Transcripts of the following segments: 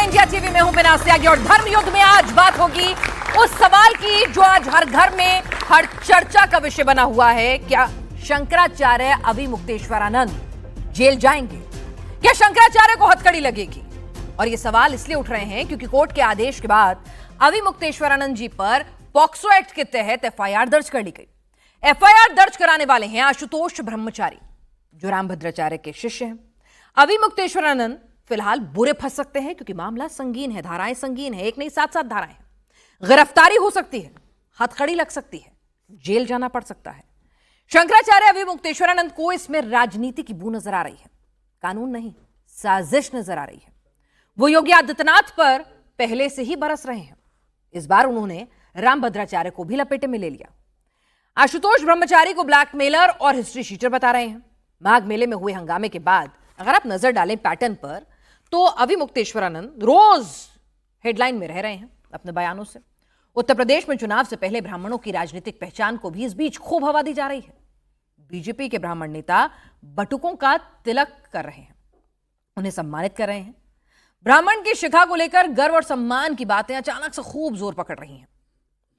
India TV में हूं बिना त्यागी और धर्म युद्ध में आज बात होगी उस सवाल की जो आज हर घर में हर चर्चा का विषय बना हुआ है। क्या शंकराचार्य अविमुक्तेश्वरानंद जेल जाएंगे? क्या शंकराचार्य को हथकड़ी लगेगी? और ये सवाल इसलिए उठ रहे हैं क्योंकि कोर्ट के आदेश के बाद अविमुक्तेश्वरानंद जी पर पॉक्सो एक्ट के तहत एफआईआर दर्ज कर ली गई। एफआईआर दर्ज कराने वाले हैं आशुतोष ब्रह्मचारी, जो रामभद्राचार्य के शिष्य हैं। अविमुक्तेश्वरानंद फिलहाल बुरे फंस सकते हैं क्योंकि मामला संगीन है, धाराएं संगीन है, एक नहीं 7 धाराएं हैं। गिरफ्तारी हो सकती है, हथकड़ी लग सकती है, जेल जाना पड़ सकता है। शंकराचार्य अविमुक्तेश्वरानंद को इसमें राजनीति की बू नजर आ रही है, कानून नहीं, साजिश नजर आ रही है। वो योगी आदित्यनाथ पर पहले से ही बरस रहे हैं। इस बार उन्होंने रामभद्राचार्य को भी लपेटे में ले लिया। आशुतोष ब्रह्मचारी को ब्लैकमेलर और हिस्ट्री शीटर बता रहे हैं। माघ मेले में हुए हंगामे के बाद अगर आप नजर डालें पैटर्न पर, तो अविमुक्तेश्वरानंद रोज हेडलाइन में रह रहे हैं अपने बयानों से। उत्तर प्रदेश में चुनाव से पहले ब्राह्मणों की राजनीतिक पहचान को भी इस बीच खूब हवा दी जा रही है। बीजेपी के ब्राह्मण नेता बटुकों का तिलक कर रहे हैं, उन्हें सम्मानित कर रहे हैं। ब्राह्मण की शिखा को लेकर गर्व और सम्मान की बातें अचानक से खूब जोर पकड़ रही हैं।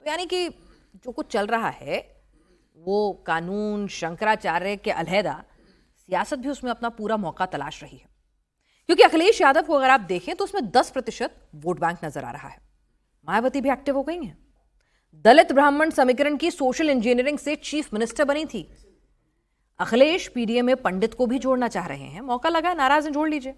तो यानी कि जो कुछ चल रहा है वो कानून, शंकराचार्य के अलहदा, सियासत भी उसमें अपना पूरा मौका तलाश रही है। क्योंकि अखिलेश यादव को अगर आप देखें तो उसमें 10% वोट बैंक नजर आ रहा है। मायावती भी एक्टिव हो गई हैं। दलित ब्राह्मण समीकरण की सोशल इंजीनियरिंग से चीफ मिनिस्टर बनी थी। अखिलेश पीडीए में पंडित को भी जोड़ना चाह रहे हैं। मौका लगा, नाराज हैं, जोड़ लीजिए।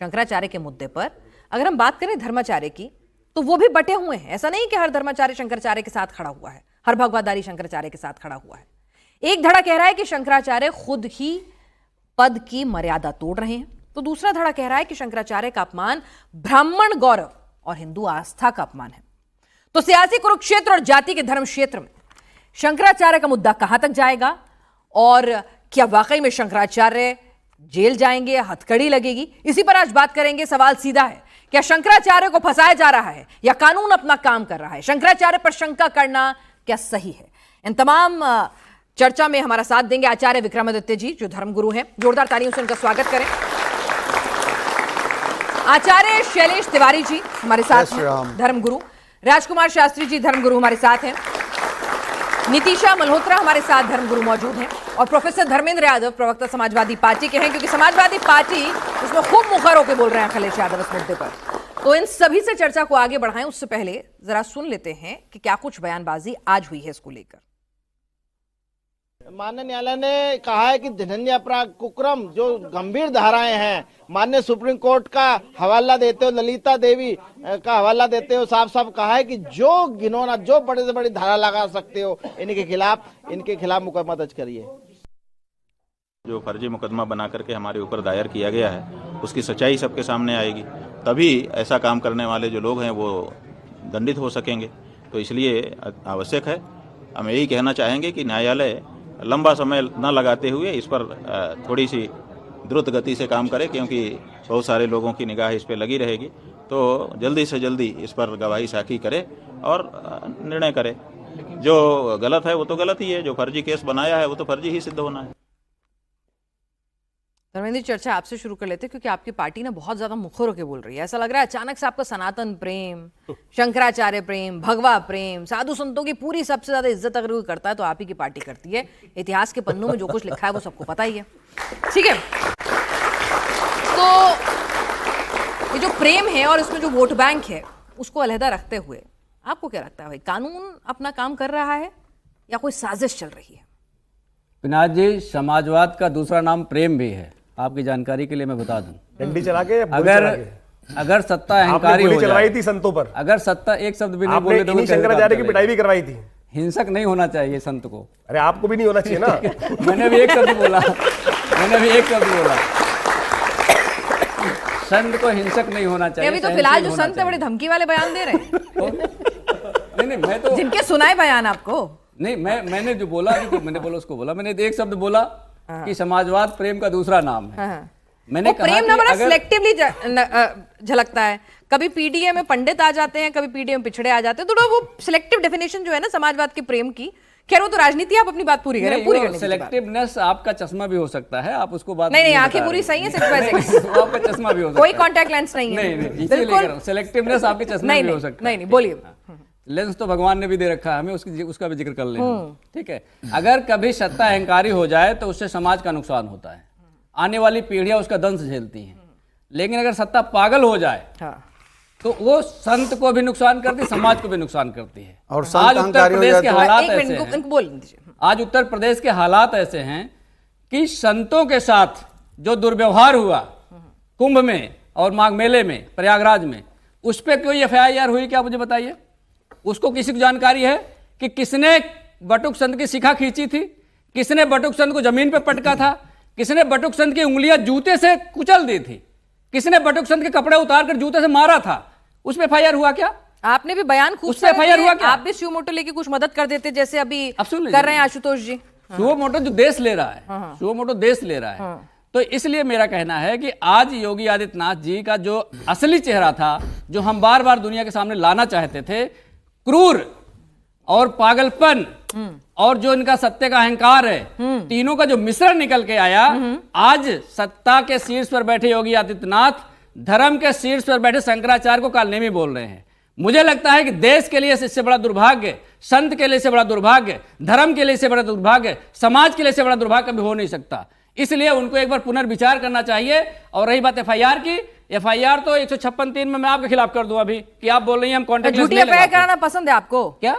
शंकराचार्य के मुद्दे पर अगर हम बात करें धर्माचार्य की, तो वो भी बटे हुए हैं। ऐसा नहीं कि हर धर्माचार्य शंकराचार्य के साथ खड़ा हुआ है, हर भगवादारी शंकराचार्य के साथ खड़ा हुआ है। एक धड़ा कह रहा है कि शंकराचार्य खुद ही पद की मर्यादा तोड़ रहे हैं, तो दूसरा धड़ा कह रहा है कि शंकराचार्य का अपमान ब्राह्मण गौरव और हिंदू आस्था का अपमान है। तो सियासी कुरुक्षेत्र और जाति के धर्म क्षेत्र में शंकराचार्य का मुद्दा कहां तक जाएगा और क्या वाकई में शंकराचार्य जेल जाएंगे, हथकड़ी लगेगी? इसी पर आज बात करेंगे। सवाल सीधा है, क्या शंकराचार्य को फंसाया जा रहा है या कानून अपना काम कर रहा है? शंकराचार्य पर शंका करना क्या सही है? इन तमाम चर्चा में हमारा साथ देंगे आचार्य विक्रमादित्य जी, जो धर्मगुरु हैं। जोरदार तालियों से उनका स्वागत करें। आचार्य शैलेश तिवारी जी हमारे साथ हैं, धर्मगुरु। राजकुमार शास्त्री जी धर्मगुरु हमारे साथ हैं। नीतीशा मल्होत्रा हमारे साथ धर्मगुरु मौजूद हैं। और प्रोफेसर धर्मेंद्र यादव प्रवक्ता समाजवादी पार्टी के हैं, क्योंकि समाजवादी पार्टी उसमें खूब मुखर होकर बोल रहे हैं अखिलेश यादव इस मुद्दे पर। तो इन सभी से चर्चा को आगे बढ़ाएं उससे पहले जरा सुन लेते हैं कि क्या कुछ बयानबाजी आज हुई है इसको लेकर। माननीय न्यायालय ने कहा है कि दंडनीय अपराध कुक्रम जो गंभीर धाराएं हैं, माननीय सुप्रीम कोर्ट का हवाला देते हो, ललिता देवी का हवाला देते हो, साफ साफ कहा है कि जो घिनौना, जो बड़े से बड़ी धारा लगा सकते हो इनके खिलाफ मुकदमा दर्ज करिए। जो फर्जी मुकदमा बना करके हमारे ऊपर दायर किया गया है उसकी सच्चाई सबके सामने आएगी, तभी ऐसा काम करने वाले जो लोग हैं वो दंडित हो सकेंगे। तो इसलिए आवश्यक है, हम यही कहना चाहेंगे कि न्यायालय लंबा समय न लगाते हुए इस पर थोड़ी सी द्रुत गति से काम करे, क्योंकि बहुत सारे लोगों की निगाह इस पर लगी रहेगी। तो जल्दी से जल्दी इस पर गवाही साखी करे और निर्णय करे। जो गलत है वो तो गलत ही है, जो फर्जी केस बनाया है वो तो फर्जी ही सिद्ध होना है। धर्मेंद्र जी, चर्चा आपसे शुरू कर लेते हैं क्योंकि आपकी पार्टी ना बहुत ज्यादा मुखर होकर बोल रही है। ऐसा लग रहा है अचानक से आपका सनातन प्रेम, शंकराचार्य प्रेम, भगवा प्रेम, साधु संतों की पूरी सबसे ज्यादा इज्जत अगर कोई करता है तो आप ही की पार्टी करती है। इतिहास के पन्नों में जो कुछ लिखा है वो सबको पता ही है, ठीक है। तो ये जो प्रेम है और इसमें जो वोट बैंक है उसको अलहदा रखते हुए आपको क्या लगता है, भाई कानून अपना काम कर रहा है या कोई साजिश चल रही है? पिनाक जी, समाजवाद का दूसरा नाम प्रेम भी है, आपकी जानकारी के लिए मैं बता दूं। डंडी चला के अगर सत्ता अहंकारी हो चलवाई थी संतों पर, अगर सत्ता एक शब्द भी नहीं बोले तो शंकराचार्य की पिटाई भी करवाई थी। हिंसक नहीं होना चाहिए संत को। अरे आपको भी नहीं होना चाहिए ना। मैंने भी एक शब्द बोला, संत को हिंसक नहीं होना चाहिए। अभी तो फिलहाल जो संत है बड़े धमकी वाले बयान दे रहे हैं। नहीं, मैं तो जिनके सुनाए बयान आपको नहीं, मैंने जो बोला मैंने बोला उसको बोला, मैंने एक शब्द बोला कि समाजवाद प्रेम का दूसरा नाम है। मैंने वो प्रेम ना बड़ा सिलेक्टिवली झलकता है। कभी पीडीए में पंडित आ जाते हैं, कभी पीडीए में पिछड़े आ जाते हैं। तो वो सिलेक्टिव डेफिनेशन जो है ना समाजवाद के प्रेम की, खैर वो तो राजनीति, आप अपनी बात पूरी करें, पूरी करने दीजिए बात। सेलेक्टिवनेस आपका चश्मा भी हो सकता है, आप उसको बात नहीं, बता आंखें रहे पूरी हैं। सही है, सिर्फ वैसे वो आपका चश्मा भी हो सकता कोई है। कॉन्टैक्ट लेंस नहीं है। नहीं, इसीलिए कह रहा हूं, सेलेक्टिवनेस आपके चश्मे में भी हो सकता है। नहीं, बोलिए। लेंस तो भगवान ने भी दे रखा है हमें, उसका भी जिक्र कर लें। ठीक है, अगर कभी सत्ता अहंकारी हो जाए तो उससे समाज का नुकसान होता है, आने वाली पीढ़ियां उसका दंश झेलती हैं। लेकिन अगर सत्ता पागल हो जाए तो वो संत को भी नुकसान करती, समाज को भी नुकसान करती है। और आज उत्तर प्रदेश के हालात एक ऐसे मिनट हैं, इनको बोल दीजिए। आज उत्तर प्रदेश के हालात ऐसे हैं कि संतों के साथ जो दुर्व्यवहार हुआ कुंभ में और माघ मेले में प्रयागराज में, उस पर कोई FIR हुई क्या, मुझे बताइए। उसको किसी को जानकारी है कि किसने बटुक संत की शिखा खींची थी, किसने बटुक संत को जमीन पर पटका था, किसने बटुक संत की उंगलियां जूते से कुचल दी थी, किसने बटुक संत के कपड़े उतार कर जूते से मारा था, उस पर FIR हुआ क्या? आपने भी बयान खूब उस पे FIR हुआ क्या? आप भी शिव मोटो लेके कुछ मदद कर देते, जैसे अभी अब सुन लीजिए। कर रहे हैं आशुतोष जी। सुओ मोटो जो देश ले रहा है, सुओ मोटो देश ले रहा है। तो इसलिए मेरा कहना है कि आज योगी आदित्यनाथ जी का जो असली चेहरा था, जो हम बार बार दुनिया के सामने लाना चाहते थे, क्रूर और पागलपन और जो इनका सत्य का अहंकार है, तीनों का जो मिश्रण निकल के आया, आज सत्ता के शीर्ष पर बैठे योगी आदित्यनाथ धर्म के शीर्ष पर बैठे शंकराचार्य को कालनेमी बोल रहे हैं। मुझे लगता है कि देश के लिए इससे बड़ा दुर्भाग्य, संत के लिए इससे बड़ा दुर्भाग्य, धर्म के लिए इससे बड़ा दुर्भाग्य, समाज के लिए इससे बड़ा दुर्भाग्य कभी हो नहीं सकता। इसलिए उनको एक बार पुनर्विचार करना चाहिए। और रही बात FIR की, FIR तो 156(3) में मैं आपके खिलाफ कर दूं अभी, कि आप बोल रही हैं हम कॉन्टेक्ट झूठी FIR कराना पसंद है आपको क्या?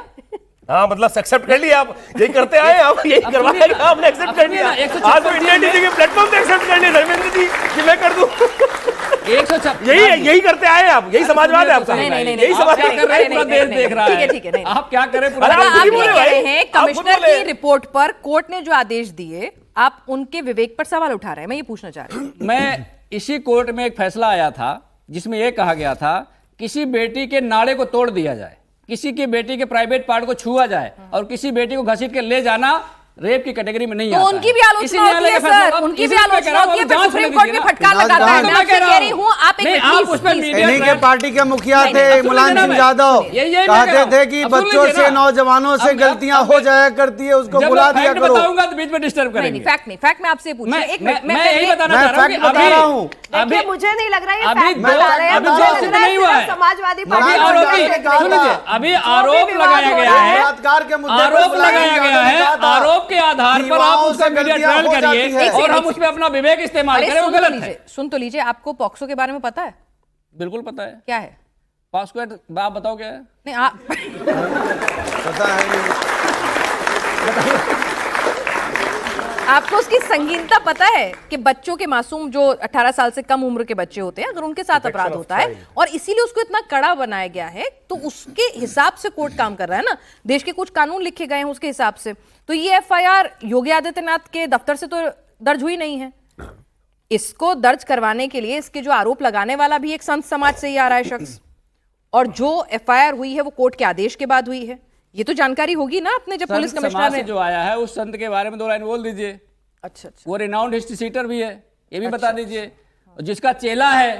हाँ, मतलब एक्सेप्ट कर लिया आप, यही करते आए आप, यही करवाया, आपने एक्सेप्ट कर लिया। आज तो इंडिया टीवी के प्लेटफॉर्म पे एक्सेप्ट कर लिया धर्मेंद्र जी कि मैं कर दूं। 156 यही करते आए आप, यही समाजवाद है आपका। नहीं, यही समाज क्या कर रहे हैं, पूरा देश देख रहा है। ठीक है, नहीं। आप क्या करें, अरे आप खुद ही ये बोले कह भाई, रहे हैं आप खुद कमिश्नर बोले। की रिपोर्ट पर कोर्ट ने जो आदेश दिए, आप उनके विवेक पर सवाल उठा रहे हैं। मैं ये पूछना चाह रही हूँ। मैं इसी कोर्ट में एक फैसला आया था जिसमें यह कहा गया था, किसी बेटी के नाड़े को तोड़ दिया जाए, किसी की बेटी के प्राइवेट पार्ट को छुआ जाए और किसी बेटी को घसीट के ले जाना रेप की कैटेगरी में नहीं तो आता उनकी है। भी आलोचना होती है सर, उनकी भी आलोचना होती है, पर सुप्रीम कोर्ट में फटकार लगाता है। मैं आपसे कह रही हूँ, आप एक इन्हीं के पार्टी के मुखिया थे मुलायम सिंह यादव, कहते थे कि बच्चों से, नौजवानों से गलतियां हो जाया करती है, उसको बुला दिया करो। बताऊंगा तो बीच में डिस्टर्ब करेंगे। फैक्ट नहीं, फैक्ट मैं आपसे पूछ मैं यही बताना चाह रहा हूं कि बता रहा हूं। देखिए, मुझे नहीं लग रहा है ये अभी फैक्ट बता रहे हैं, अभी मुझे जो लग सिद्ध रहा है नहीं हुआ है, समाजवादी अभी पार्टी अभी आरोप लगाया गया है, बलात्कार के मुद्दे पर आरोप लगाया गया है, कहा था। आरोप के आधार पर आप उसका मीडिया ट्रायल करिए और हम उसमें अपना विवेक इस्तेमाल करें, वो गलत है। सुन तो लीजिए, आपको पॉक्सो के बारे में पता है? बिल्कुल पता है। क्या है? पास्को एक्ट, आप बताओ क्या है? नहीं, आप पता है आपको उसकी संगीनता पता है कि बच्चों के मासूम जो 18 साल से कम उम्र के बच्चे होते हैं, अगर उनके साथ अपराध होता है और इसीलिए उसको इतना कड़ा बनाया गया है, तो उसके हिसाब से कोर्ट काम कर रहा है ना। देश के कुछ कानून लिखे गए हैं उसके हिसाब से। तो ये FIR योगी आदित्यनाथ के दफ्तर से तो दर्ज हुई नहीं है। इसको दर्ज करवाने के लिए इसके जो आरोप लगाने वाला भी एक संत समाज से ही आ रहा है शख्स, और जो FIR हुई है वो कोर्ट के आदेश के बाद हुई है। ये तो जानकारी होगी ना अपने जब पुलिस संत कमिश्नर समाज ने। से जो आया है उस संत के बारे में 2 लाइन बोल दीजिए। अच्छा, वो रिनाउंड हिस्ट्री सीटर भी है, ये भी बता दीजिए। जिसका चेला है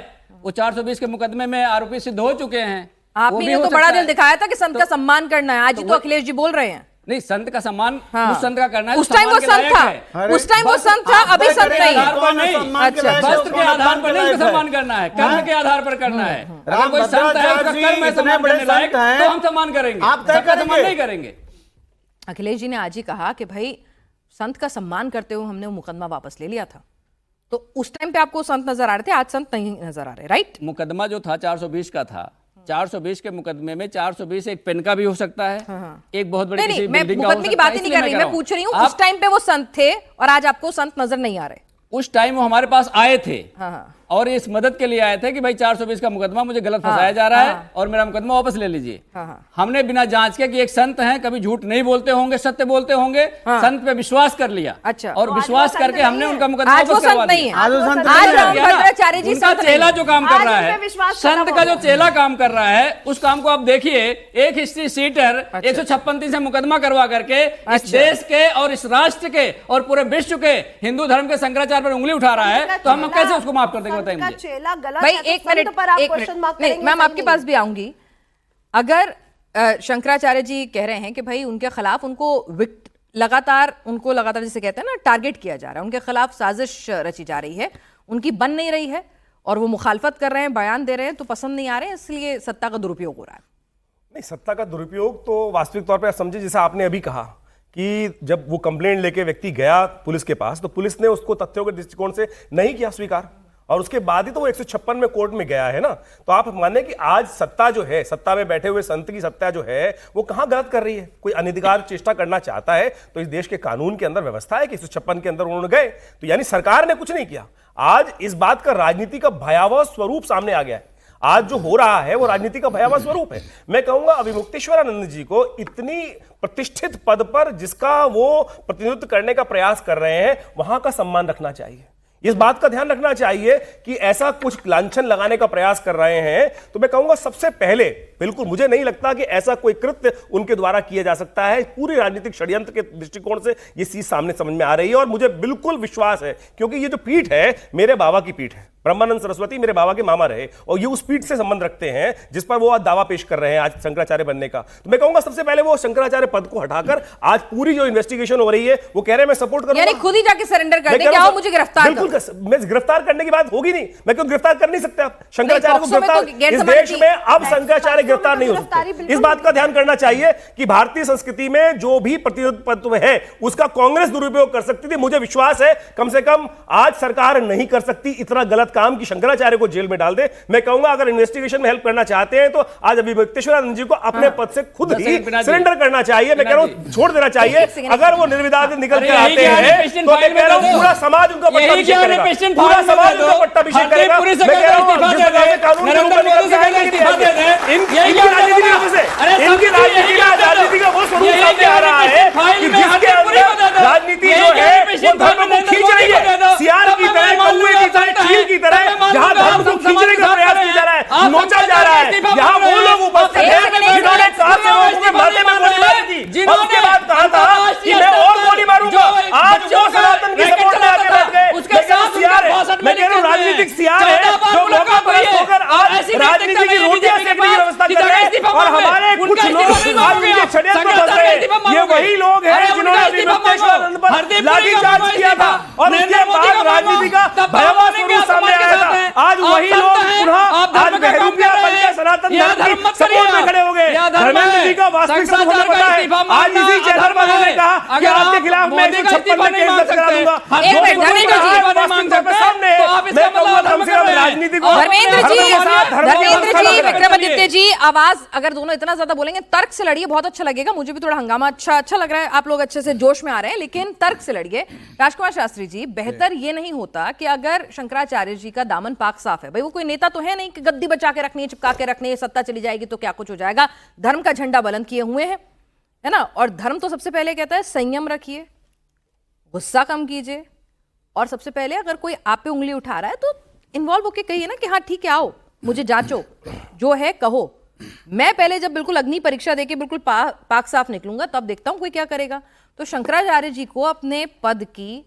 वो 420 के मुकदमे में आरोपी सिद्ध हो चुके हैं। वो आपने भी ये हो तो बड़ा सकता दिल है। दिखाया था कि संत का सम्मान करना है। आज ही तो अखिलेश जी बोल रहे हैं। नहीं, संत का सम्मान हाँ। उस संत का करना है उस टाइम वो संत था, उस टाइम वो संत था, अभी संत नहीं है। अच्छा, वस्त्र के आधार पर नहीं उसका सम्मान करना है, कर्म के आधार पर करना है। अगर कोई संत है उसका कर्म है सम्मान करने लायक, तो हम सम्मान करेंगे, सबका सम्मान नहीं करेंगे। अखिलेश जी ने आज ही कहा कि भाई संत का सम्मान करते हुए हमने वो मुकदमा वापस ले लिया था। तो उस टाइम पे आपको संत नजर आ रहे थे, आज संत नहीं नजर आ रहे, राइट? मुकदमा जो था 420 का था, 420 के मुकदमे में 420 एक पेन का भी हो सकता है, एक बहुत बड़ी नहीं, किसी मैं बिल्डिंग का हो मुकदमे की सकता है, बात ही नहीं इसलिए कर रही, मैं पूछ रही हूँ आप- उस टाइम पे वो संत थे और आज आपको संत नजर नहीं आ रहे। उस टाइम वो हमारे पास आए थे हाँ। और इस मदद के लिए आए थे कि भाई 420 का मुकदमा मुझे गलत फंसाया जा रहा है और मेरा मुकदमा वापस ले लीजिए। हमने बिना जांच के कि एक संत हैं, कभी झूठ नहीं बोलते होंगे, सत्य बोलते होंगे, संत पे विश्वास कर लिया। अच्छा। और विश्वास करके हमने उनका मुकदमा आज वो वापस करवा संत नहीं दिया। है, आज वो संत आज नहीं है। रामभद्राचार्य जी उनका संत नहीं चेला है। जो काम कर आज रहा उन पे है, विश्वास संत खत्म का हो जो गया। चेला काम कर रहा है, उस काम को आप देखिए। एक हिस्ट्री सीटर 156 से मुकदमा करवा करके इस देश के और इस राष्ट्र के और पूरे विश्व के हिंदू धर्म के शंकराचार्य पर उंगली उठा रहा है, तो हम कैसे उसको माफ कर देंगे, बताइए मुझे। चेला गलत भाई है तो एक संत मिनट, पर आप एक क्वेश्चन मिनट मार्क नहीं, करेंगे, मैम सही आपके नहीं। पास भी आऊंगी। अगर शंकराचार्य जी कह रहे हैं कि भाई उनके खिलाफ उनको लगातार जिसे कहते हैं ना टारगेट किया जा रहा है, उनके खिलाफ साजिश रची जा रही है, उनकी बन नहीं रही है और वो मुखालफत कर रहे हैं, बयान दे रहे हैं तो पसंद नहीं आ रहे हैं, इसलिए सत्ता का दुरुपयोग हो रहा है। नहीं, सत्ता का दुरुपयोग तो वास्तविक तौर पर समझे, जैसा आपने अभी कहा कि जब वो कंप्लेंट लेके व्यक्ति गया पुलिस के पास तो पुलिस ने उसको तथ्यों के दृष्टिकोण से नहीं किया स्वीकार, और उसके बाद ही तो वो 156 में कोर्ट में गया है ना। तो आप माने कि आज सत्ता जो है, सत्ता में बैठे हुए संत की सत्ता जो है वो कहां गलत कर रही है। कोई अनधिकार चेष्टा करना चाहता है तो इस देश के कानून के अंदर व्यवस्था है कि 156 के अंदर उन्होंने गए, तो यानी सरकार ने कुछ नहीं किया। आज इस बात का राजनीति का भयावह स्वरूप सामने आ गया है। आज जो हो रहा है वो राजनीति का भयावह स्वरूप है। मैं कहूंगा अविमुक्तेश्वरानंद जी को इतनी प्रतिष्ठित पद पर जिसका वो प्रतिनिधित्व करने का प्रयास कर रहे हैं वहां का सम्मान रखना चाहिए, इस बात का ध्यान रखना चाहिए कि ऐसा कुछ लांछन लगाने का प्रयास कर रहे हैं तो मैं कहूंगा सबसे पहले बिल्कुल मुझे नहीं लगता कि ऐसा कोई कृत्य उनके द्वारा किया जा सकता है। पूरी राजनीतिक षड्यंत्र के दृष्टिकोण से ये चीज सामने समझ में आ रही है और मुझे बिल्कुल विश्वास है, क्योंकि ये जो पीठ है मेरे बाबा की पीठ है, ब्रह्मानंद सरस्वती मेरे बाबा के मामा रहे और ये उस पीठ से संबंध रखते हैं जिस पर वो आज दावा पेश कर रहे हैं आज शंकराचार्य बनने का। तो मैं कहूंगा सबसे पहले वो शंकराचार्य पद को हटाकर आज पूरी जो इन्वेस्टिगेशन हो रही है वो कह रहे हैं मैं सपोर्ट करूंगा, यानी खुद ही जाके सरेंडर कर दें, क्या हो मुझे गिरफ्तार करो। बिल्कुल, मैं गिरफ्तार करने की बात होगी नहीं, मैं क्यों गिरफ्तार कर नहीं सकते आप शंकराचार्य को गिरफ्तार। इस देश में अब शंकराचार्य गिरफ्तार नहीं हो सकते। इस बात का ध्यान करना चाहिए कि भारतीय संस्कृति में जो भी प्रतिनिधित्व है उसका कांग्रेस दुरुपयोग कर सकती थी। मुझे विश्वास है कम से कम आज सरकार नहीं कर सकती इतना गलत काम कि शंकराचार्य को जेल में डाल दे। मैं कहूंगा अगर इन्वेस्टिगेशन में हेल्प करना चाहते हैं तो आज अविमुक्तेश्वरानंद जी को अपने पद से खुद ही सरेंडर करना चाहिए। मैं कह रहा हूं छोड़ देना चाहिए। अगर वो निर्विवाद निकल कर आते हैं तो मैं कह रहा हूं पूरा समाज उनका पट्टाभिषेक करेगा, पूरा समाज उनका पट्टाभिषेक करेगा। मैं कह रहा हूं जिस प्रकार से कानून के ऊपर निकल के आएंगे इनकी राजनीति का वो स्वरूप सामने आ रहा है कि जिसके अंदर राजनीति जो है वो धर्म को खींच रही है, सियार की तरह, कौवे की तरह, चील की तरह, जहां धर्म को खींचने का प्रयास किया जा रहा है, नोचा जा रहा है, यहाँ वो लोग उपस्थित हैं जिन्होंने कहा था उसके माथे में गोली मारी थी और उसके बाद कहा था कि मैं और गोली मारूंगा। आज वो सनातन की सपोर्ट में आके बैठ गए। मैं कह रहा हूं सियार है, मैं कह रहा हूं राजनीतिक सियार है जो मौका परस्त होकर आज राजनीति की रोटियां सेकने की व्यवस्था कर रहे हैं और हमारे कुछ लोग आज उनके षड्यंत्र में फंस गए। ये वही लोग हैं जिन्होंने अविमुक्तेश्वरानंद पर लाठीचार्ज किया था और उसके बाद राजनीति का भयावह स्वरूप सामने आया था। आज वही लोग पुनः आज बहरूपिया बनकर सनातन धर्म की सपोर्ट में खड़े हो गए। धर्मेंद्र जी का वास्तविक स्वरूप हमें पता है। आज इसी चैनल पर उन्होंने कहा कि आपके खिलाफ मैं 156 में केस दर्ज करा दूंगा। धर्मेंद्र जी, विक्रमादित्य जी, आवाज अगर दोनों इतना ज्यादा बोलेंगे, तर्क से लड़िए, बहुत अच्छा लगेगा। मुझे भी थोड़ा हंगामा अच्छा लग रहा है, आप लोग अच्छे से जोश में आ रहे हैं, लेकिन तर्क से लड़िए। राजकुमार शास्त्री जी, बेहतर ये नहीं होता कि अगर शंकराचार्य जी का दामन पाक साफ है, भाई वो कोई नेता तो है नहीं कि गद्दी बचा के रखनी है, चिपका के रखनी है, सत्ता चली जाएगी तो क्या कुछ हो जाएगा, धर्म का झंडा बुलंद किए हुए हैं, है ना। और धर्म तो सबसे पहले कहता है संयम रखिए, गुस्सा कम कीजिए, और सबसे पहले अगर कोई आप पे उंगली उठा रहा है तो इन्वॉल्व होके कहिए ना कि हाँ ठीक है, आओ मुझे जांचो, जो है कहो। मैं पहले जब बिल्कुल अग्नि परीक्षा देके बिल्कुल पाक साफ निकलूंगा तब देखता हूं कोई क्या करेगा। तो शंकराचार्य जी को अपने पद की,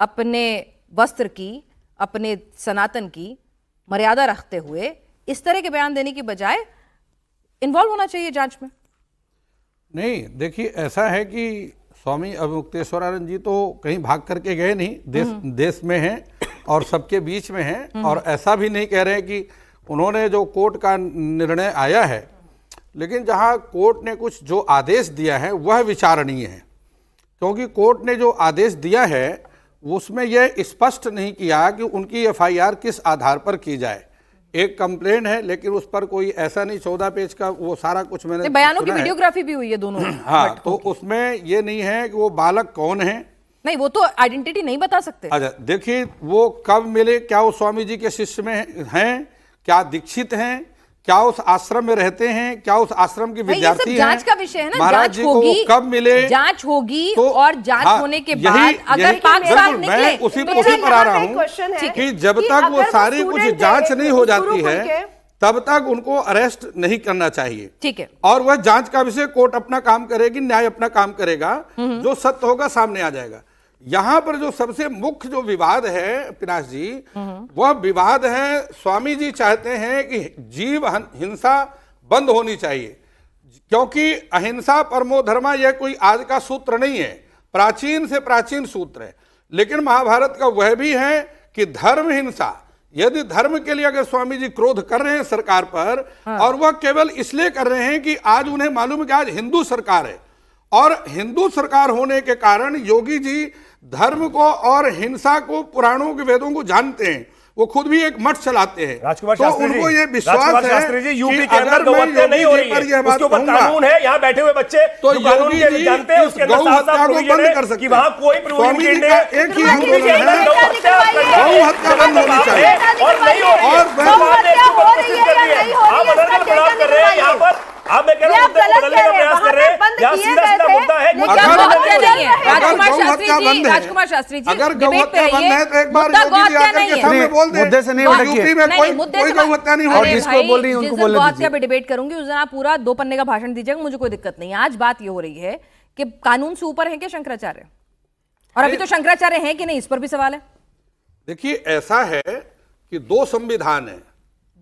अपने वस्त्र की, अपने सनातन की मर्यादा रखते हुए इस तरह के बयान देने की बजाय इन्वॉल्व होना चाहिए जांच में। नहीं, देखिए ऐसा है कि स्वामी अविमुक्तेश्वरानंद जी तो कहीं भाग करके गए नहीं, देश में हैं और सबके बीच में हैं, और ऐसा भी नहीं कह रहे हैं कि उन्होंने जो कोर्ट का निर्णय आया है, लेकिन जहां कोर्ट ने कुछ जो आदेश दिया है वह विचारणीय है, क्योंकि कोर्ट ने जो आदेश दिया है उसमें यह स्पष्ट नहीं किया कि उनकी एफआईआर किस आधार पर की जाए। एक कंप्लेंट है लेकिन उस पर कोई ऐसा नहीं 14 पेज का वो सारा कुछ मैंने बयानों की वीडियोग्राफी भी हुई है दोनों। हाँ, तो उसमें ये नहीं है कि वो बालक कौन है, नहीं वो तो आइडेंटिटी नहीं बता सकते। अच्छा देखिए वो कब मिले, क्या वो स्वामी जी के शिष्य में हैं, क्या दीक्षित हैं, क्या उस आश्रम में रहते हैं, क्या उस आश्रम की विद्यार्थी हैं, जांच का विषय है ना, महाराज जी को कब मिले, जांच होगी तो, और जांच होने के बाद अगर पाक साफ निकले, मैं उसी पर आ रहा हूँ कि जब तक वो सारी कुछ जांच नहीं हो जाती है तब तक उनको अरेस्ट नहीं करना चाहिए। ठीक है, और वह जांच का विषय कोर्ट अपना काम करेगी, न्याय अपना काम करेगा, जो सत्य होगा सामने आ जाएगा। यहां पर जो सबसे मुख्य जो विवाद है पिनाश जी, वह विवाद है स्वामी जी चाहते हैं कि जीव हिंसा बंद होनी चाहिए। क्योंकि अहिंसा परमो धर्मा यह कोई आज का सूत्र नहीं है, प्राचीन से प्राचीन सूत्र है। लेकिन महाभारत का वह भी है कि धर्म हिंसा, यदि धर्म के लिए अगर स्वामी जी क्रोध कर रहे हैं सरकार पर, और वह केवल इसलिए कर रहे हैं कि आज उन्हें मालूम है कि आज हिंदू सरकार है, और हिंदू सरकार होने के कारण योगी जी धर्म को और हिंसा को, पुराणों के वेदों को जानते हैं, वो खुद भी एक मठ चलाते हैं, राजकुमार तो शास्त्री उनको जी, ये राजकुमार विश्वास शास्त्री जी, है यूपी कि के अंदर अगर मैं गौहत्या नहीं हो रही है, योगी जी पर यह उसके बात ऊपर कहूंगा कानून है, यहाँ बैठे हुए बच्चे तो जो कानून योगी के जी जानते हैं, इस उसके अंदर गौ साफ-साफ हत्या को प्रोविजन बंद है कर सकते कि वहाँ कोई हैं। स्वामी जी प्रोविजन का एक ही आंदोलन है, गौ हत्या बंद होनी चाहिए, और नहीं हो रही है। और सरकार ने इसको कोशिश कर रही है। आप अनर्गल प्रयास कर रहे हैं यहाँ पर, आप मैं कह रहा हूँ मुद्दे को बदलने का प्रयास कर रहे हैं। यहाँ सीधा मुद्दा है कि मुद्दा अगर गौहत्या नहीं है। अगर राजकुमार गौ शास्त्री हत्या जी, बंद है, राजकुमार शास्त्री जी, अगर गौ डिबेट पे हत्या बंद रहिए। है तो एक बार मुद्दा योगी जी गौहत्या आकर नहीं के है। सामने बोल दे, मुद्दे से नहीं भटकिए। यूपी में नहीं, मुद्दे से कोई गौ हत्या नहीं हो और अरे रही। जिसको भाई, बोल रही है उनको जिस दिन बोलने गौहत्या दीजिए। पे डिबेट करूंगी उस दिन आप पूरा 2 पन्ने का भाषण दीजिएगा, मुझे कोई दिक्कत नहीं है। आज बात ये हो रही है कि कानून से ऊपर है क्या शंकराचार्य, और अभी तो शंकराचार्य हैं कि नहीं, इस पर भी सवाल है। देखिए ऐसा है कि 2 संविधान है,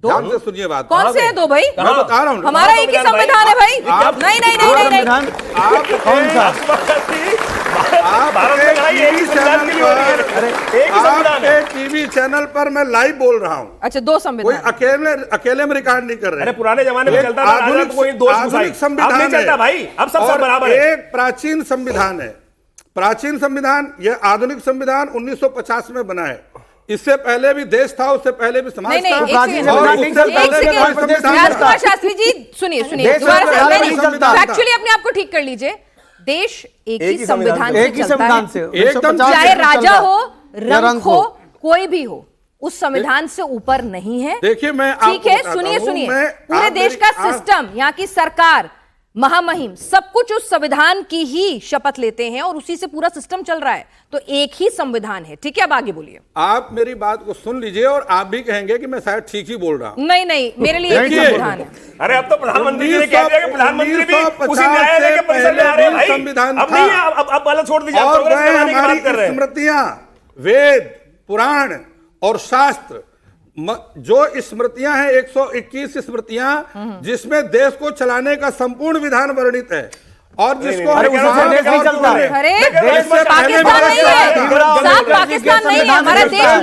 ध्यान से सुनिए बात। कौन से हैं 2 भाई? मैं बता रहा हूँ, हमारा एक ही संविधान है भाई। आप- नहीं नहीं नहीं नहीं संविधान आप कौन सा? भारत में लड़ाई एक ही संविधान के लिए हो रही है। एक ही संविधान है। आपके टीवी चैनल पर मैं लाइव बोल रहा हूँ, अच्छा 2 कोई संविधान। अकेले में रिकॉर्ड नहीं कर रहे अरे हैं। पुराने जमाने में एक चलता था, आधुनिक कोई दोष घुसाई। आधुनिक अब संविधान नहीं चलता है। भाई, अब सब और बराबर है। एक प्राचीन संविधान है, प्राचीन संविधान, यह आधुनिक संविधान 1950 में बना है। इससे पहले भी देश था, उससे पहले भी समाज नहीं नहीं था, एक प्राचीन सेकंड, संविधान और नहीं उससे चलता, पहले उससे भी पहले कोई देश संविधान नहीं था। राजकुमार शास्त्री जी सुनिए सुनिए, देश दोबारा में से पहले नहीं नहीं नहीं, चलता। फैक्चुअली अपने आप को ठीक कर लीजिए। देश एक ही संविधान से एक ही चलता संविधान है, से एकदम 1950 चाहे से राजा चल रहा हो, या रंग हो, कोई भी हो, उस संविधान से ऊपर नहीं है। देखिए मैं ठीक आपको है, बताता सुनिए हूं, सुनिए, मैं पूरे आप देश मेरी- का आप- सिस्टम, यहाँ की सरकार, महामहिम, सब कुछ उस संविधान की ही शपथ लेते हैं और उसी से पूरा सिस्टम चल रहा है। तो एक ही संविधान है। ठीक है, अब आगे बोलिए। आप मेरी बात को सुन लीजिए और आप भी कहेंगे कि मैं शायद ठीक ही बोल रहा हूं। नहीं नहीं, मेरे लिए एक ही देखिए, संविधान है। अरे अब तो प्रधानमंत्री जी ने कह दिया कि प्रधानमंत्री भी उसी न्यायालय के परिसर में आ रहे हैं भाई। संविधान अब नहीं है, अब गलत छोड़ दीजिए, आप और कांग्रेस के वह जमाने की बात कर रहे हमारी हैं। स्मृतियां, वेद, पुराण और शास्त्र, जो स्मृतियां हैं 121 स्मृतियां, जिसमें देश को चलाने का संपूर्ण विधान वर्णित है, और जिसको अरे हम उससे देश नहीं चलता है। अरे देश से पाकिस्तान पहले नहीं है, साफ पाकिस्तान नहीं है, हमारा देश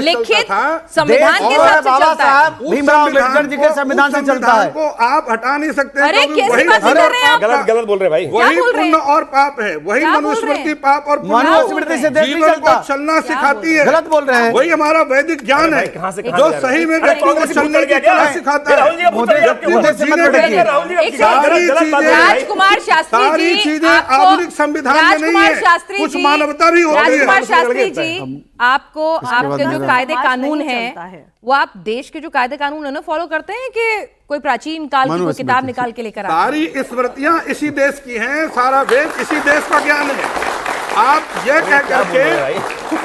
लिखित संविधान के साथ चलता है। भीमराव अम्बेडकर जी के संविधान से चलता है। को आप हटा नहीं सकते। अरे क्योंकि कैसी वही बात कर रहे हैं आप? गलत बोल रहे हैं भाई। वही बोल रहे हैं? पुण्य और पाप है, वही क्या बोल रहे मनुस्मृति हैं? पाप और पुण्य मनुस्मृति से देश नहीं जीवन को चलता। चलना सिखाती है। गलत बोल रहे हैं। वही हमारा वैदिक ज्ञान है, कहाँ से जो सही में व्यक्ति को चलने की कला सिखाता है। राहुल जी मोदी व्यक्ति को जीने की राहुल जी एक राजकुमार शास्त्री सारी जी, चीजें आपको- आधुनिक संविधान में नहीं राजकुमार है, शास्त्री कुछ जी, मानवता भी होती है। राजकुमार शास्त्री जी, आपको आपके जो मेरा कायदे समाज कानून नहीं हैं, चलता है। वो आप देश के जो कायदे कानून है ना फॉलो करते हैं कि कोई प्राचीन काल की कोई मनुस्मृति किताब से। निकाल के लेकर आते हैं? सारी स्मृतियां इसी देश की हैं, सारा वेद इसी देश का ज्ञान है। आप ये कह करके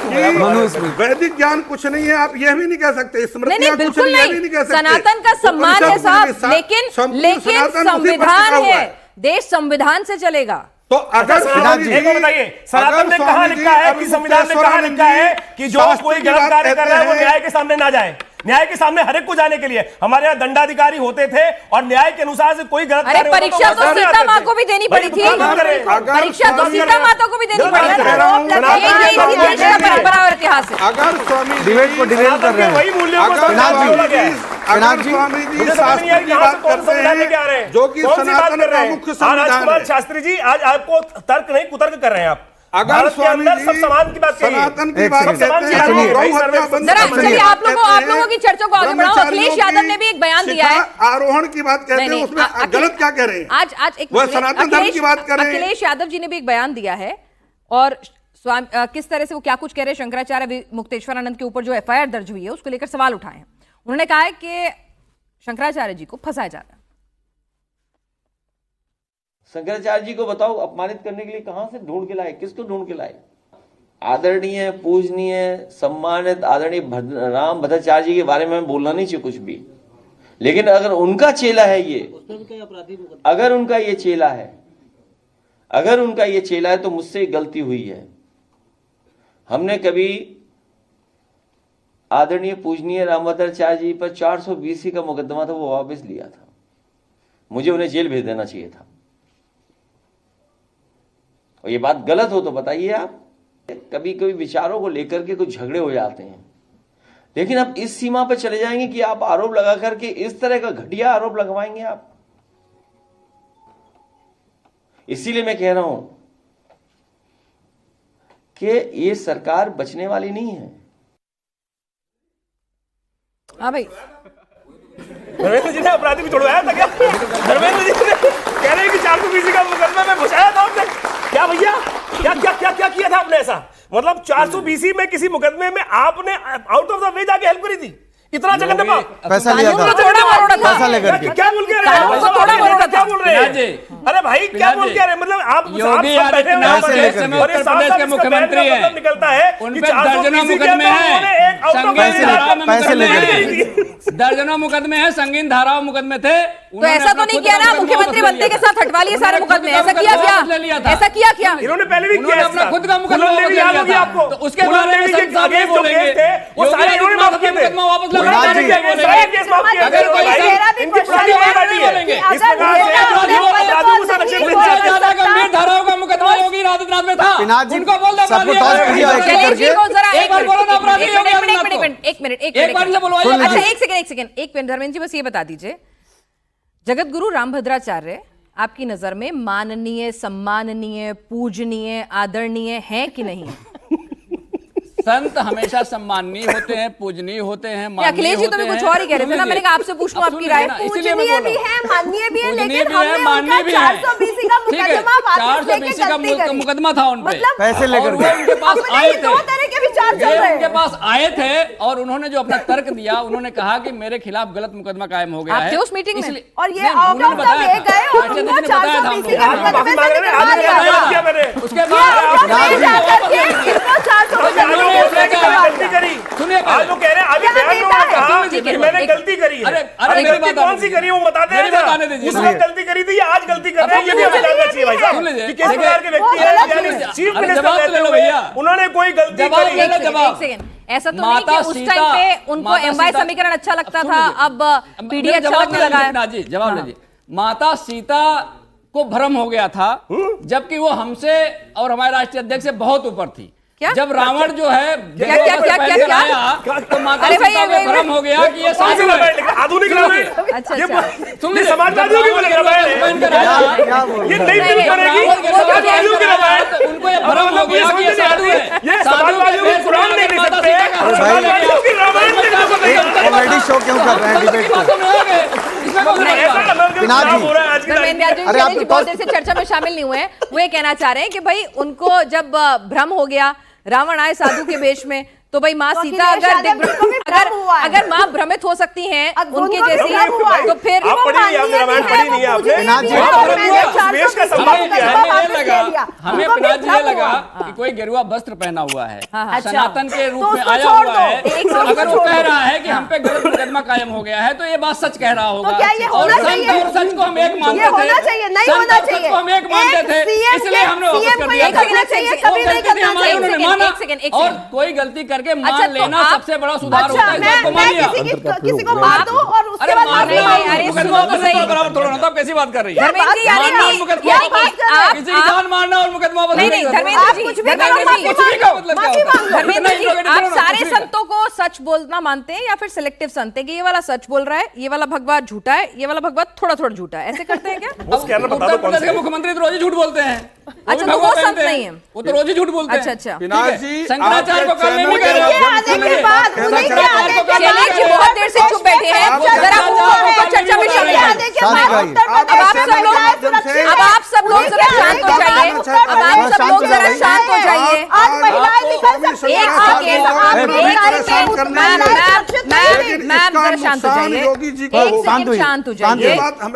कि वैदिक ज्ञान कुछ नहीं है, आप यह भी नहीं कह सकते। नहीं स्मृतियां नहीं कुछ बिल्कुल नहीं, ये भी नहीं, नहीं कह सकते। सनातन का सम्मान है साहब, लेकिन संपूर्ण सनातन उसी पर संविधान टिका हुआ है, देश संविधान से चलेगा। तो अगर स्वामी जी, एक बात बताइए, सनातन अगर में कहा स्वामी जी लिखा है कि संविधान में कहा लिखा है कि जो शास्त्र कोई की गलत बात कार्य कर रहा है वो कहते न्याय के सामने ना जाए। न्याय के सामने हर एक को जाने के लिए हमारे यहाँ दंडाधिकारी होते थे और न्याय के अनुसार से कोई गलत अरे कार्य होता परीक्षा वो तो सामने सीता आते माँ थे। को भी देनी भाई, पड़ी थी। क्या करें? परीक्षा तो स्वामी सीता माता को भी देनी गलत पड़ी बात कर रहा हूं। थी। यही देश का परंपरा और इतिहास है। अगर स्वामी जी डिबेट को डिरेल कर रहे हैं। वही मूल्यों को अगर समझाने स्वामी वाला क्या है? जी अगर स्वामी जी मुझे समझ नहीं आ रही शास्त्र की कहां से बात कौन करते संविधान लेके आ रहे हैं, हैं, जो कि कौन सी बात सनातन कर रहे का हैं? मुख्य हाँ, संविधान राजकुमार है। शास्त्री जी आज आपको तर्क नहीं कुतर्क कर रहे हैं आप। अगर भारत के स्वामी अंदर जी सब समान की बात करिए। सनातन की एक बात सेकंड, कहते हैं, सुनिए, गौ भाई, हत्या सर्वे- बंद जरा करते चलिए, हैं, आप लोगों की चर्चा को आगे बढ़ाओ। ब्रह्मचारियों अखिलेश यादव की ने भी एक बयान दिया है। शिखा आरोहण की बात कहते हैं, उसमें गलत क्या कह रहे हैं? आज एक वह सनातन धर्म की बात कर रहे हैं। अखिलेश यादव जी ने भी एक बयान दिया है और किस तरह से वो क्या कुछ कह रहे हैं शंकराचार्य मुक्तेश्वरानंद के ऊपर जो एफआईआर दर्ज हुई है उसको लेकर सवाल उठाए हैं। उन्होंने कहा है कि शंकराचार्य जी को फंसाया जा रहा है। शंकराचार्य जी को बताओ अपमानित करने के लिए कहां से ढूंढ के लाए, किसको ढूंढ के लाए? आदरणीय, पूजनीय, सम्मानित आदरणीय राम भद्राचार्य जी के बारे में बोलना नहीं चाहिए कुछ भी, लेकिन अगर उनका चेला है ये, अगर उनका ये चेला है तो मुझसे गलती हुई है। हमने कभी आदरणीय पूजनीय राम भद्राचार्य जी पर 420 का मुकदमा था वो वापस लिया था। मुझे उन्हें जेल भेज देना चाहिए था। और ये बात गलत हो तो बताइए आप। कभी कभी विचारों को लेकर के कुछ झगड़े हो जाते हैं, लेकिन अब इस सीमा पर चले जाएंगे कि आप आरोप लगा करके इस तरह का घटिया आरोप लगवाएंगे आप। इसीलिए मैं कह रहा हूं कि ये सरकार बचने वाली नहीं है। हाँ भाई, धर्मेंद्र जी ने अपराधी को छुड़वाया था क्या? धर्मेंद्र जी ने कह रहे हैं कि 420 का मुकदमा में घुसाया था आपने क्या भैया? क्या क्या क्या क्या किया था आपने ऐसा? मतलब 420 में किसी मुकदमे में आपने आउट ऑफ द वे जाके हेल्प करी थी? इतना जगह पाप, पैसा लिया था, पैसा लेकर के। क्या बोल के रहे हैं? क्या बोल रहे हैं? अरे भाई क्या बोल के रहे हैं? मतलब आप योगी आदित्यनाथ इस समय उत्तर प्रदेश के मुख्यमंत्री हैं, निकलता है उन पे दर्जनों मुकदमे हैं, संगीन धाराओं में मुकदमे हैं, दर्जनों मुकदमे हैं, संगीन धाराओं मुकदमे थे। तो ऐसा तो नहीं किया ना मुख्यमंत्री बनते के साथ हटवा लिए सारे मुकदमे? ऐसा किया क्या? ऐसा किया क्या? इन्होंने पहले भी किया, अपना खुद का मुकदमा वापस ले लिया था, आपको तो उसके बारे में सब साथ में बोलेंगे। वो सारे इन्होंने माफ किए थे, मुकदमा वापस ला मुराद जी, सारे केस माफ किए थे। इनकी पुरानी पार्टी है, इस प्रकार से ज्यादा गंभीर धाराओं का मुकदमा योगी आदित्यनाथ में था। पिनाक जी, उनको बोल दो सबको टॉस कीजिए एक-एक करके। एक बार बोलो ना अपराधी योगी आदित्यनाथ को। एक मिनट एक बार से बुलवाइए। अच्छा एक सेकंड धर्मेंद्र जी बस ये बता दीजिए, जगत गुरु रामभद्राचार्य आपकी नजर में माननीय, सम्माननीय, पूजनीय, आदरणीय हैं कि नहीं? संत हमेशा सम्माननीय होते हैं, पूजनीय होते हैं, अखिलेश जी तो भी कुछ और ही कह रहे थे ना, मैंने कहा आपसे पूछ लूं आपकी राय। पूजनीय भी है, माननीय भी है, लेकिन माननीय भी है। 420 का मुकदमा वापस लेके 420 का मुकदमा था उन पे, पैसे लेकर के। उनके पास आए थे, दो तरह के विचार चल रहे हैं। उनके पास आए थे और उन्होंने जो अपना तर्क दिया, उन्होंने कहा कि मेरे खिलाफ गलत मुकदमा कायम हो गया है। आप थे उस मीटिंग में? और ये आउट ऑफ द वे गए और उनको 420 का मुकदमे से निकलवा दिया। उसके बाद गलती करी, सुनिए आज वो कह रहे हैं, आज बयान में उन्होंने कहा कि मैंने गलती करी है। अरे गलती कौन सी करी है वो बताते हैं ना। उस वक्त गलती करी थी या आज गलती कर रहे हैं, ये भी हमें जानना चाहिए भाई साहब कि किस प्रकार के व्यक्ति हैं। यानी चीफ मिनिस्टर रहते हुए उन्होंने कोई गलती करी? ऐसा तो नहीं कि उस टाइम पे उनको एमवाई समीकरण अच्छा लगता था, अब पीडी अच्छा लगने लगा है। जी जवाब लीजिए। माता सीता को भ्रम हो गया था, जबकि वो हमसे और हमारे राष्ट्रीय अध्यक्ष से बहुत ऊपर थी। क्या? जब रावण जो है क्या तो माता सीता को भ्रम हो गया कि ये साधु है, आधुनिक रामायण। अच्छा ये समाजवादियों की रामायण है, ये नई फिल्म करेगी समाजवादियों की रामायण। उनको ये भ्रम हो गया कि ये साधु है, ये समाजवादियों को कुरान नहीं दे सकते, समाजवादियों की रामायण नहीं दे सकते। कॉमेडी शो क्यों कर रहे हैं डिबेट को? अरे आप बहुत देर से चर्चा में शामिल नहीं हुए हैं। वो ये कहना चाह रहे हैं कि भाई उनको जब भ्रम हो गया, रावण आए साधु के वेश में, तो भाई माँ सीता अगर माँ भ्रमित हो सकती हैं उनके जैसी, तो फिर आप पढ़ी नहीं, आपने रामायण पढ़ी नहीं है आपने। हमें पिनाक जी ये लगा कि कोई गेरुआ वस्त्र पहना हुआ है, सनातन के रूप में आया हुआ है। अगर वो कह रहा है कि हम पे गलत मुकदमा कायम हो गया है, तो ये बात सच कह रहा होगा। और सच को हम एक मानते थे, सच को हम एक मानते थे, इसलिए हमने वापस कर दिया। उन्होंने माना और कोई गलती करके मान लेना सबसे बड़ा सुधार होता है। किसी को मार दो और उसके बाद बराबर थोड़ा ना, तो आप कैसी बात कर रही है? किसी की जान मारना और मुकदमा आप सारे संतों को सच बोलना मानते हैं या फिर सिलेक्टिव संत है कि ये वाला सच बोल रहा है, ये वाला भगवान झूठा है, ये वाला भगवान थोड़ा थोड़ा झूठा है, ऐसे करते हैं क्या? उत्तर प्रदेश के मुख्यमंत्री तो रोज ही झूठ बोलते हैं। अच्छा तो वो संत नहीं है, वो तो रोज ही झूठ बोलते हैं। अच्छा शंकराचार्य को कल नहीं कह रहे बहुत देर से चुप बैठे हैं, चर्चा में शामिल अब आप सब लोग जरा शांत हो जाइए, अब आप सब लोग जरा शांत हो जाइए। आज महिलाएं निकल सकती हैं, मैम जरा शांत हो जाइए, एक सेकंड शांत हो जाइए।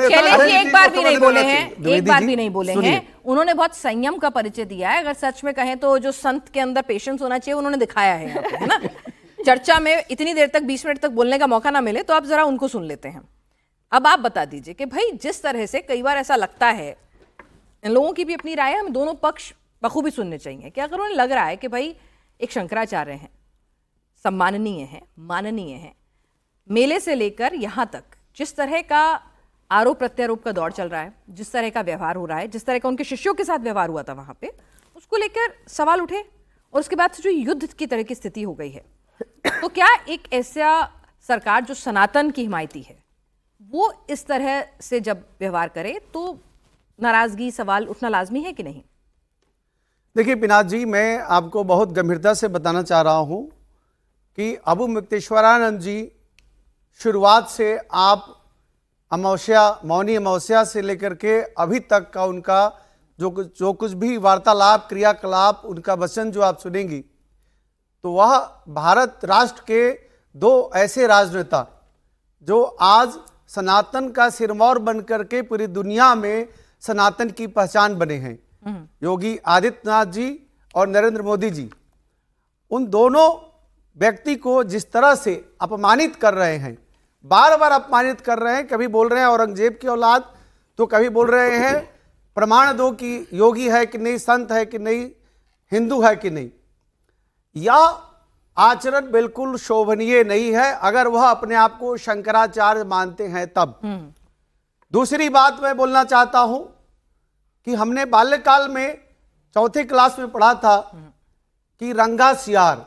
शैलेश जी एक बार भी नहीं बोले हैं, एक बार भी नहीं बोले हैं। उन्होंने बहुत संयम का परिचय दिया है। अगर सच में कहें तो जो संत के अंदर पेशेंस होना चाहिए उन्होंने दिखाया है, है ना? चर्चा में इतनी देर तक 20 मिनट तक बोलने का मौका ना मिले तो आप जरा उनको सुन लेते हैं। अब आप बता दीजिए कि भाई जिस तरह से कई बार ऐसा लगता है, इन लोगों की भी अपनी राय है, हम दोनों पक्ष बखूबी सुनने चाहिए कि अगर उन्हें लग रहा है कि भाई एक शंकराचार्य हैं, सम्माननीय है, माननीय है, मेले से लेकर यहाँ तक जिस तरह का आरोप प्रत्यारोप का दौर चल रहा है, जिस तरह का व्यवहार हो रहा है, जिस तरह का उनके शिष्यों के साथ व्यवहार हुआ था वहां पे, उसको लेकर सवाल उठे और उसके बाद से जो युद्ध की तरह की स्थिति हो गई है, तो क्या एक ऐसा सरकार जो सनातन की हिमायती है वो इस तरह से जब व्यवहार करे तो नाराजगी, सवाल उठना लाजमी है कि नहीं? देखिए पिनाथ जी, मैं आपको बहुत गंभीरता से बताना चाह रहा हूं कि अबू मुक्तेश्वरानंद जी शुरुआत से आप मौनी अमावस्या से लेकर के अभी तक का उनका जो कुछ भी वार्तालाप, क्रियाकलाप, उनका वचन जो आप सुनेंगी, तो वह भारत राष्ट्र के दो ऐसे राजनेता जो आज सनातन का सिरमौर बनकर के पूरी दुनिया में सनातन की पहचान बने हैं, योगी आदित्यनाथ जी और नरेंद्र मोदी जी, उन दोनों व्यक्ति को जिस तरह से अपमानित कर रहे हैं, बार बार अपमानित कर रहे हैं, कभी बोल रहे हैं औरंगजेब की औलाद, तो कभी बोल रहे हैं प्रमाण दो कि योगी है कि नहीं, संत है कि नहीं, हिंदू है कि नहीं। यह आचरण बिल्कुल शोभनीय नहीं है अगर वह अपने आप को शंकराचार्य मानते हैं तब। दूसरी बात मैं बोलना चाहता हूं कि हमने बाल्यकाल में चौथे क्लास में पढ़ा था कि रंगा सियार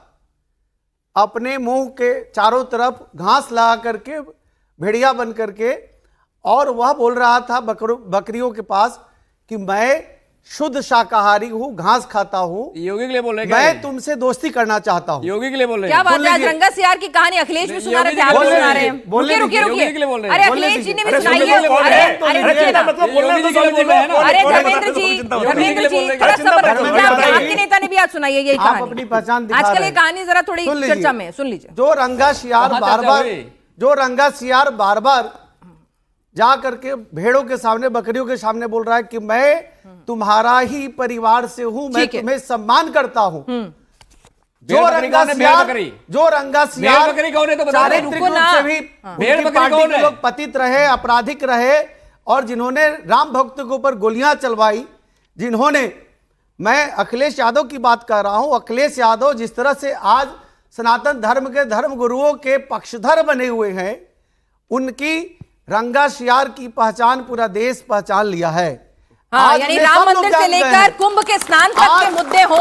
अपने मुंह के चारों तरफ घास लगा करके भेड़िया बन करके, और वह बोल रहा था बकरियों के पास कि मैं शुद्ध शाकाहारी हूँ, घास खाता हूँ, योगी के लिए बोल रहे हैं, मैं तुमसे दोस्ती करना चाहता हूँ। योगी के लिए बोल रहे हैं। क्या बात है, आज रंगा सियार की कहानी अखिलेश भी सुना रहे थे, आप भी सुना रहे हैं। रुकिए, अरे अखिलेश जी ने भी सुनाई है। अरे धर्मेंद्र जी थोड़ा सब्र रखिए, आपके नेता ने भी आज सुनाई है यही कहानी। अपनी पहचान आजकल ये कहानी जरा थोड़ी चर्चा में, सुन लीजिए। जो रंगा सियार बार बार जा करके भेड़ों के सामने, बकरियों के सामने बोल रहा है कि मैं तुम्हारा ही परिवार से हूं, मैं तुम्हें सम्मान करता हूं। जो रंगा सियार चारित्रिक रूप से भी उनकी पार्टी के लोग पतित रहे, आपराधिक रहे, और जिन्होंने राम भक्त के ऊपर गोलियां चलवाई, जिन्होंने, मैं अखिलेश यादव की बात कर रहा हूं, अखिलेश यादव जिस तरह से आज सनातन धर्म के धर्म गुरुओं के पक्षधर बने हुए हैं, उनकी रंगा सियार की पहचान पूरा देश पहचान लिया है। हाँ, यानी राम मंदिर से लेकर कुंभ के स्नान तक के मुद्दे हो,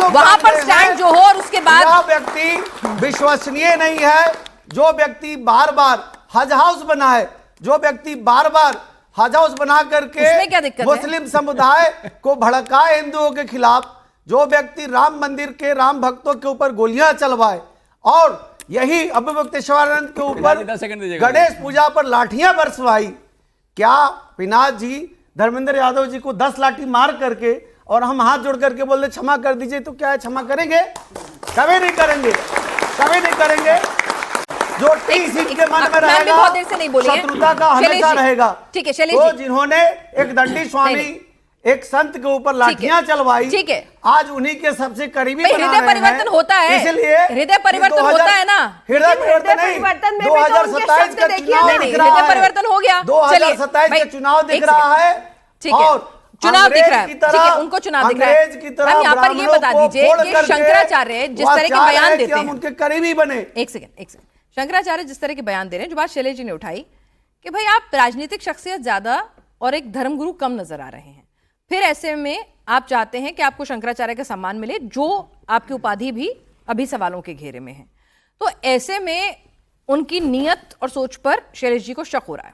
वहां पर स्टैंड जो हो, और उसके बाद यह व्यक्ति विश्वसनीय नहीं है। जो व्यक्ति बार बार हज हाउस बना है, जो व्यक्ति बार बार हज हाउस बना करके मुस्लिम समुदाय को भड़काए हिंदुओं के खिलाफ, जो व्यक्ति राम मंदिर के राम भक्तों के ऊपर गोलियां चलवाए, और यही अबू मुक्तेश्वरानंद के ऊपर गणेश पूजा पर लाठियां बरसवाई, क्या पिनाथ जी धर्मेंद्र यादव जी को 10 लाठी मार करके और हम हाथ जोड़ करके बोल दे क्षमा कर दीजिए, तो क्या है, क्षमा करेंगे? कभी नहीं करेंगे, कभी नहीं करेंगे। जो सिंह के मन में रहेगा, शत्रुता का हमेशा रहेगा। ठीक है, तो जिन्होंने एक दंडी स्वामी, एक संत के ऊपर लाठियां चलवाई, ठीक है, आज उन्हीं के सबसे करीबी हृदय परिवर्तन होता है, इसलिए हृदय परिवर्तन होता है ना, हृदय परिवर्तन नहीं, 2027 का चुनाव दिख रहा है, हृदय परिवर्तन हो गया, 2027 का चुनाव दिख रहा है, और चुनाव दिख रहा है, ठीक है, उनको चुनाव दिख रहा है। हम यहाँ पर ये बता दीजिए कि शंकराचार्य जिस तरह के बयान देते हैं, उनके करीबी बने। एक सेकंड, शंकराचार्य जिस तरह के बयान दे रहे हैं, जो बात शैलेश जी ने उठाई कि भाई आप राजनीतिक शख्सियत ज्यादा और एक धर्मगुरु कम नजर आ रहे हैं, फिर ऐसे में आप चाहते हैं कि आपको शंकराचार्य का सम्मान मिले, जो आपकी उपाधि भी अभी सवालों के घेरे में है, तो ऐसे में उनकी नीयत और सोच पर शैलेश जी को शक हो रहा है।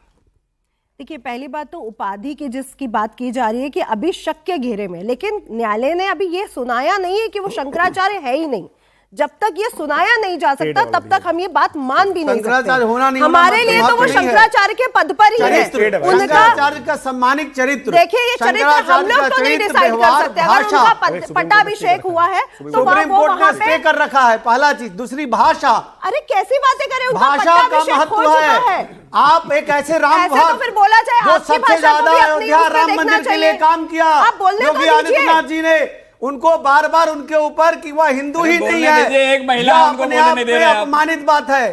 देखिए, पहली बात तो उपाधि की जिसकी बात की जा रही है कि अभी शक के घेरे में, लेकिन न्यायालय ने अभी ये सुनाया नहीं है कि वो शंकराचार्य है ही नहीं। जब तक ये सुनाया नहीं जा सकता तब तक हम ये बात मान भी नहीं सकते। होना नहीं, हमारे लिए तो वो शंकराचार्य के पद पर ही है, शंकराचार्य का सम्मानित चरित्र। देखिए, ये चरित्र हम लोग तो नहीं डिसाइड कर सकते। अगर उनका पट्टाभिषेक हुआ है तो सुप्रीम कोर्ट ने स्टे कर रखा है, पहला चीज। दूसरी, भाषा। अरे कैसी बातें करें, भाषा का महत्व है। आप एक ऐसे राम तो फिर बोला जाए जो सबसे ज्यादा अयोध्या राम मंदिर के लिए काम किया, योगी आदित्यनाथ जी ने, उनको बार बार उनके ऊपर कि वह हिंदू ही नहीं है, एक महिला अपने आप में अपमानित बात है।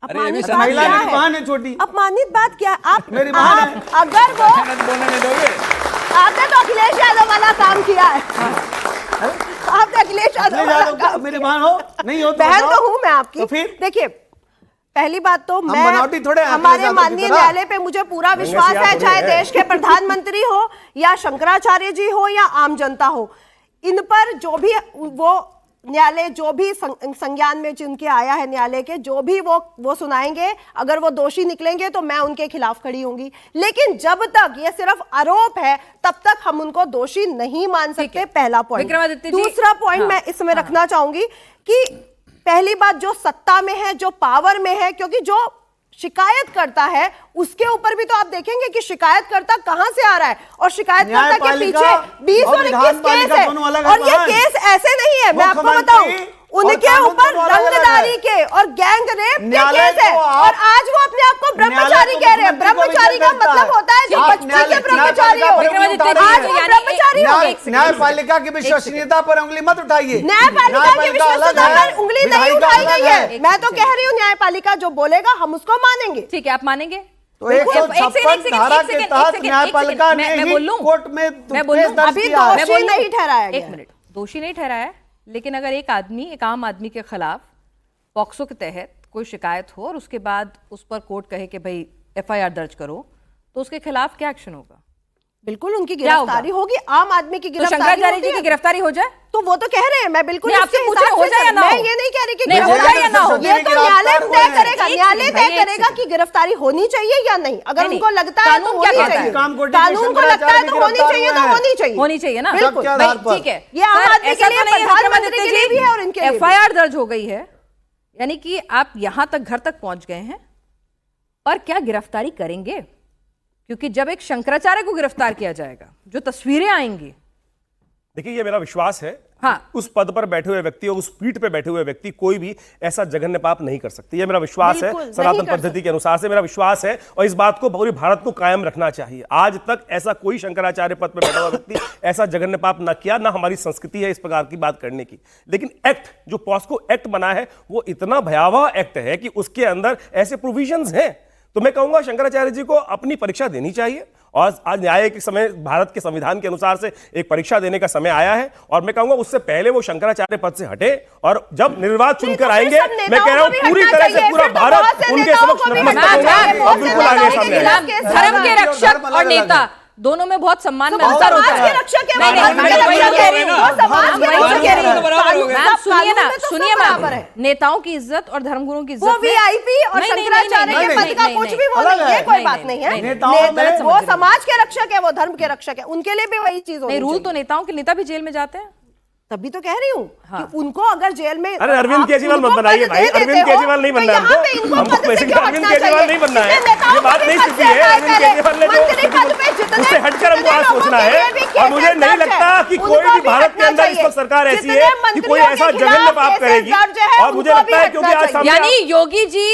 अपमानित महिला मेरी बहन है छोटी, अपमानित बात क्या? आप मेरी बहन है, अगर वो बोलने नहीं दोगे, आपने तो अखिलेश यादव वाला काम किया है, आपने अखिलेश यादव मेरी बहन हो नहीं हो, बहन तो हूं मैं आपकी। तो फिर देखिए, पहली बात तो मैं बनावटी थोड़े आंकड़े हमारे जादू की माननीय तरह। न्यायालय पे मुझे पूरा विश्वास है, चाहे देश के प्रधानमंत्री हो या शंकराचार्य जी हो या आम जनता हो, इन पर जो भी वो न्यायालय जो भी संज्ञान में जिनके आया है न्यायालय के, जो भी वो सुनाएंगे, अगर वो दोषी निकलेंगे तो मैं उनके खिलाफ खड़ी होंगी। लेकिन जब तक ये सिर्फ आरोप है तब तक हम उनको दोषी नहीं मान सकते, पहला पॉइंट। विक्रमादित्य जी, दूसरा पॉइंट मैं इसमें रखना चाहूंगी कि पहली बात जो सत्ता में है, जो पावर में है, क्योंकि जो शिकायत करता है उसके ऊपर भी तो आप देखेंगे कि शिकायतकर्ता कहां से आ रहा है, और शिकायतकर्ता के पीछे 20 और 21 केस है, और ये केस ऐसे नहीं है, मैं आपको बताऊं, उनके ऊपर रंगदारी के और गैंग रेप के केस है, और आज वो अपने आप को ब्रह्मचारी कह रहे हैं। ब्रह्मचारी का मतलब होता है जो बचपन से ब्रह्मचारी हो, आज वो ब्रह्मचारी हो। न्यायपालिका की विश्वसनीयता पर उंगली मत उठाइए। न्यायपालिका की विश्वसनीयता पर उंगली नहीं उठाई गई है। मैं तो कह रही हूँ न्यायपालिका जो बोलेगा हम उसको मानेंगे। ठीक है, आप मानेंगे? तो 156 धारा के तहत न्यायपालिका ने ही कोर्ट में केस दर्ज अभी किया है। दोषी नहीं ठहराया गया। एक मिनट, दोषी नहीं ठहराया, लेकिन अगर एक आम आदमी के खिलाफ पॉक्सो के तहत कोई शिकायत हो और उसके बाद उस पर कोर्ट कहे कि भाई FIR दर्ज करो, तो उसके खिलाफ क्या एक्शन होगा? बिल्कुल उनकी गिरफ्तारी होगी, आम आदमी की तो गिरफ्तारी शंकराचार्य जी की गिरफ्तारी हो जाए? तो वो तो कह रहे हैं, मैं बिल्कुल आपसे पूछ रहे हो जाए या ना हो? मैं ये नहीं कह रही कि नहीं हो जाए या ना हो, ये तो न्यायालय तय करेगा, न्यायालय तय करेगा कि गिरफ्तारी होनी चाहिए या नहीं। अगर उनको लगता है तो होनी चाहिए, कानून को लगता है तो होनी चाहिए, तो होनी चाहिए, होनी चाहिए ना, बिल्कुल ठीक है। ये आम आदमी के लिए, प्रधानमंत्री के लिए भी है और इनके लिए भी। FIR दर्ज हो गई है, यानी कि आप यहां तक घर तक पहुंच गए हैं, और क्या गिरफ्तारी करेंगे? क्योंकि जब एक शंकराचार्य को गिरफ्तार किया जाएगा, जो तस्वीरें आएंगी, देखिए ये मेरा विश्वास है, हाँ, उस पद पर बैठे हुए व्यक्ति और उस पीठ पे बैठे हुए व्यक्ति कोई भी ऐसा जघन्य पाप नहीं कर सकते। ये मेरा विश्वास है, सनातन पद्धति के अनुसार से मेरा विश्वास है, और इस बात को पूरे भारत को कायम रखना चाहिए। आज तक ऐसा कोई शंकराचार्य पद पर बैठा हुआ व्यक्ति ऐसा जघन्य पाप ना किया, ना हमारी संस्कृति है इस प्रकार की बात करने की। लेकिन एक्ट जो पॉस्को एक्ट बना है वो इतना भयावह एक्ट है कि उसके अंदर ऐसे प्रोविजंस हैं। तो मैं कहूंगा शंकराचार्य जी को अपनी परीक्षा देनी चाहिए, और आज न्याय के समय भारत के संविधान के अनुसार से एक परीक्षा देने का समय आया है, और मैं कहूंगा उससे पहले वो शंकराचार्य पद से हटे, और जब निर्वाचित चुनकर आएंगे, मैं कह रहा हूं पूरी तरह से पूरा भारत उनके समक्ष नतमस्तक होगा और बिल्कुल आगे सामने आएगा। धर्म के रक्षक और नेता दोनों में बहुत सम्मान में अंतर होता है। सुनिए मैम, नेताओं की इज्जत और धर्मगुरुओं की इज्जत, वो VIP और शंकराचार्य के पद का कुछ भी वो नहीं है, कोई बात नहीं है। वो समाज के रक्षक है, वो धर्म के रक्षक है, उनके लिए भी वही चीज होनी चाहिए। रूल तो नेताओं के नेता भी जेल में जाते हैं, तभी तो कह रही हूँ कि उनको अगर जेल में, अरे अरविंद केजरीवाल मत बनाइए भाई, अरविंद केजरीवाल नहीं बनना हमको, हमको अरविंद केजरीवाल नहीं बनना है, ये बात नहीं स्थिति है। अरविंद केजरीवाल ने जो उससे हटकर हमको आज सोचना है, और मुझे नहीं लगता कि कोई भी भारत के अंदर इस वक्त सरकार ऐसी है कि कोई ऐसा जघन्य पाप करेगी, और मुझे लगता है क्योंकि आज सामने, यानी योगी जी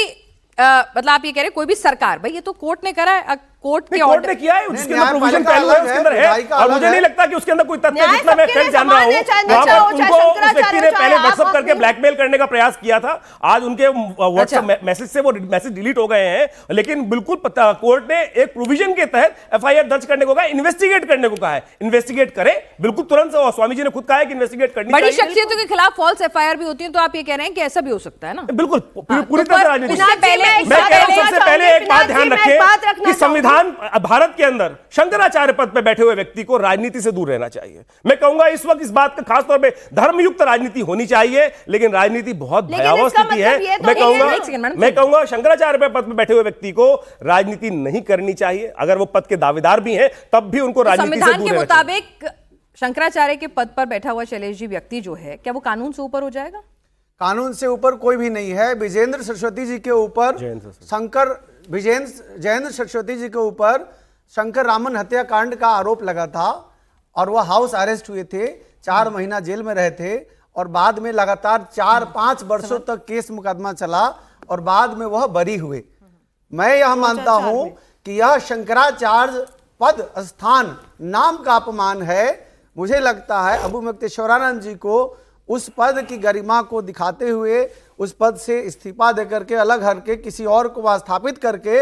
मतलब आप ये कह रहे हैं कोई भी सरकार, भाई ये तो कोर्ट ने करा है, कोर्ट के कोर्ट ने किया है, उसके अंदर प्रोविजन पहलू है, उसके अंदर है, और मुझे नहीं लगता कि उसके अंदर कोई तथ्य, जितना मैं फैक्ट जान रहा हूं, वहां पर उनको उस व्यक्ति ने पहले व्हाट्सएप करके ब्लैकमेल करने का प्रयास किया था। आज उनके व्हाट्सएप मैसेज से वो मैसेज डिलीट हो गए हैं, लेकिन बिल्कुल कोर्ट ने एक प्रोविजन के तहत FIR दर्ज करने को कहा, इन्वेस्टिगेट करने को कहा है, इन्वेस्टिगेट करे बिल्कुल तुरंत। स्वामी जी ने खुद कहा है कि इन्वेस्टिगेट करनी चाहिए। बड़ी शख्सियतों के खिलाफ फॉल्स FIR भी होती है, तो आप ये कह रहे हैं कि ऐसा भी हो सकता है ना? बिल्कुल पूरी तरह राजनीति। उससे पहले सबसे पहले एक बात ध्यान रखें कि संविधान भारत के अंदर शंकराचार्य पद पे बैठे हुए व्यक्ति को राजनीति से दूर रहना चाहिए। मैं कहूंगा इस वक्त इस बात का खास तौर पे धर्मयुक्त राजनीति होनी चाहिए, लेकिन राजनीति बहुत भयावह स्थिति है। मैं कहूंगा शंकराचार्य पद पे बैठे हुए व्यक्ति को राजनीति नहीं करनी चाहिए। अगर वो पद के दावेदार भी हैं तब भी उनको राजनीति से दूर रहना चाहिए। संविधान के मुताबिक शंकराचार्य के पद पर बैठा हुआ शैलेश जी व्यक्ति जो है, क्या वो कानून से ऊपर हो जाएगा? कानून से ऊपर कोई भी नहीं है। विजेंद्र सरस्वती जी के ऊपर जयेंद्र सरस्वती जी के ऊपर शंकर रामन हत्याकांड का आरोप लगा था, और वह हाउस अरेस्ट हुए थे, 4 महीना जेल में रहे थे, और बाद में लगातार 4-5 वर्षों तक केस मुकदमा चला, और बाद में वह बरी हुए। मैं यह मानता हूं कि यह शंकराचार्य पद स्थान नाम का अपमान है। मुझे लगता है अबू मुक्तेश्वरानंद जी को उस पद की गरिमा को दिखाते हुए उस पद से इस्तीफा देकर के अलग हटके किसी और को स्थापित करके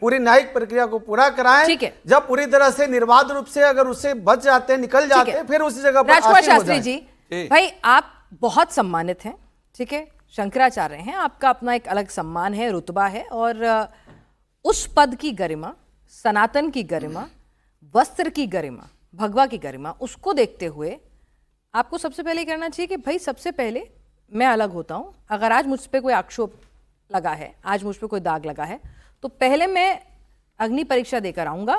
पूरी न्यायिक प्रक्रिया को पूरा कराएं। जब पूरी तरह से निर्बाध रूप से अगर उससे बच जाते, निकल जाते, फिर उसी जगह पर राजकुमार शास्त्री जी, भाई आप बहुत सम्मानित हैं, ठीक है, शंकराचार्य हैं, आपका अपना एक अलग सम्मान है, रुतबा है, और उस पद की गरिमा, सनातन की गरिमा, वस्त्र की गरिमा, भगवा की गरिमा, उसको देखते हुए आपको सबसे पहले करना चाहिए कि भाई सबसे पहले मैं अलग होता हूं। अगर आज मुझ पर कोई आक्षेप लगा है, आज मुझ पर कोई दाग लगा है, तो पहले मैं अग्नि परीक्षा देकर आऊंगा,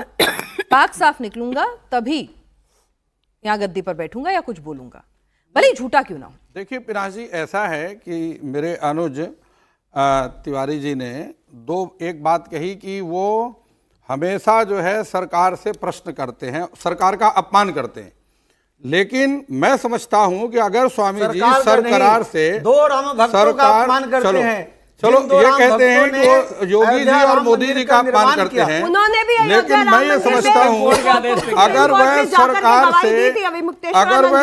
पाक साफ निकलूंगा, तभी यहां गद्दी पर बैठूंगा या कुछ बोलूंगा, भले ही झूठा क्यों ना हो। देखिए पिनाश जी, ऐसा है कि मेरे अनुज तिवारी जी ने एक बात कही कि वो हमेशा जो है सरकार से प्रश्न करते हैं, सरकार का अपमान करते हैं, लेकिन मैं समझता हूं कि अगर स्वामी जी सरकार से दो राम भक्तों का अपमान करते हैं, चलो ये कहते हैं कि वो योगी जी और मोदी जी का अपमान करते हैं, उन्होंने भी लेकिन मैं ये समझता हूँ अगर वह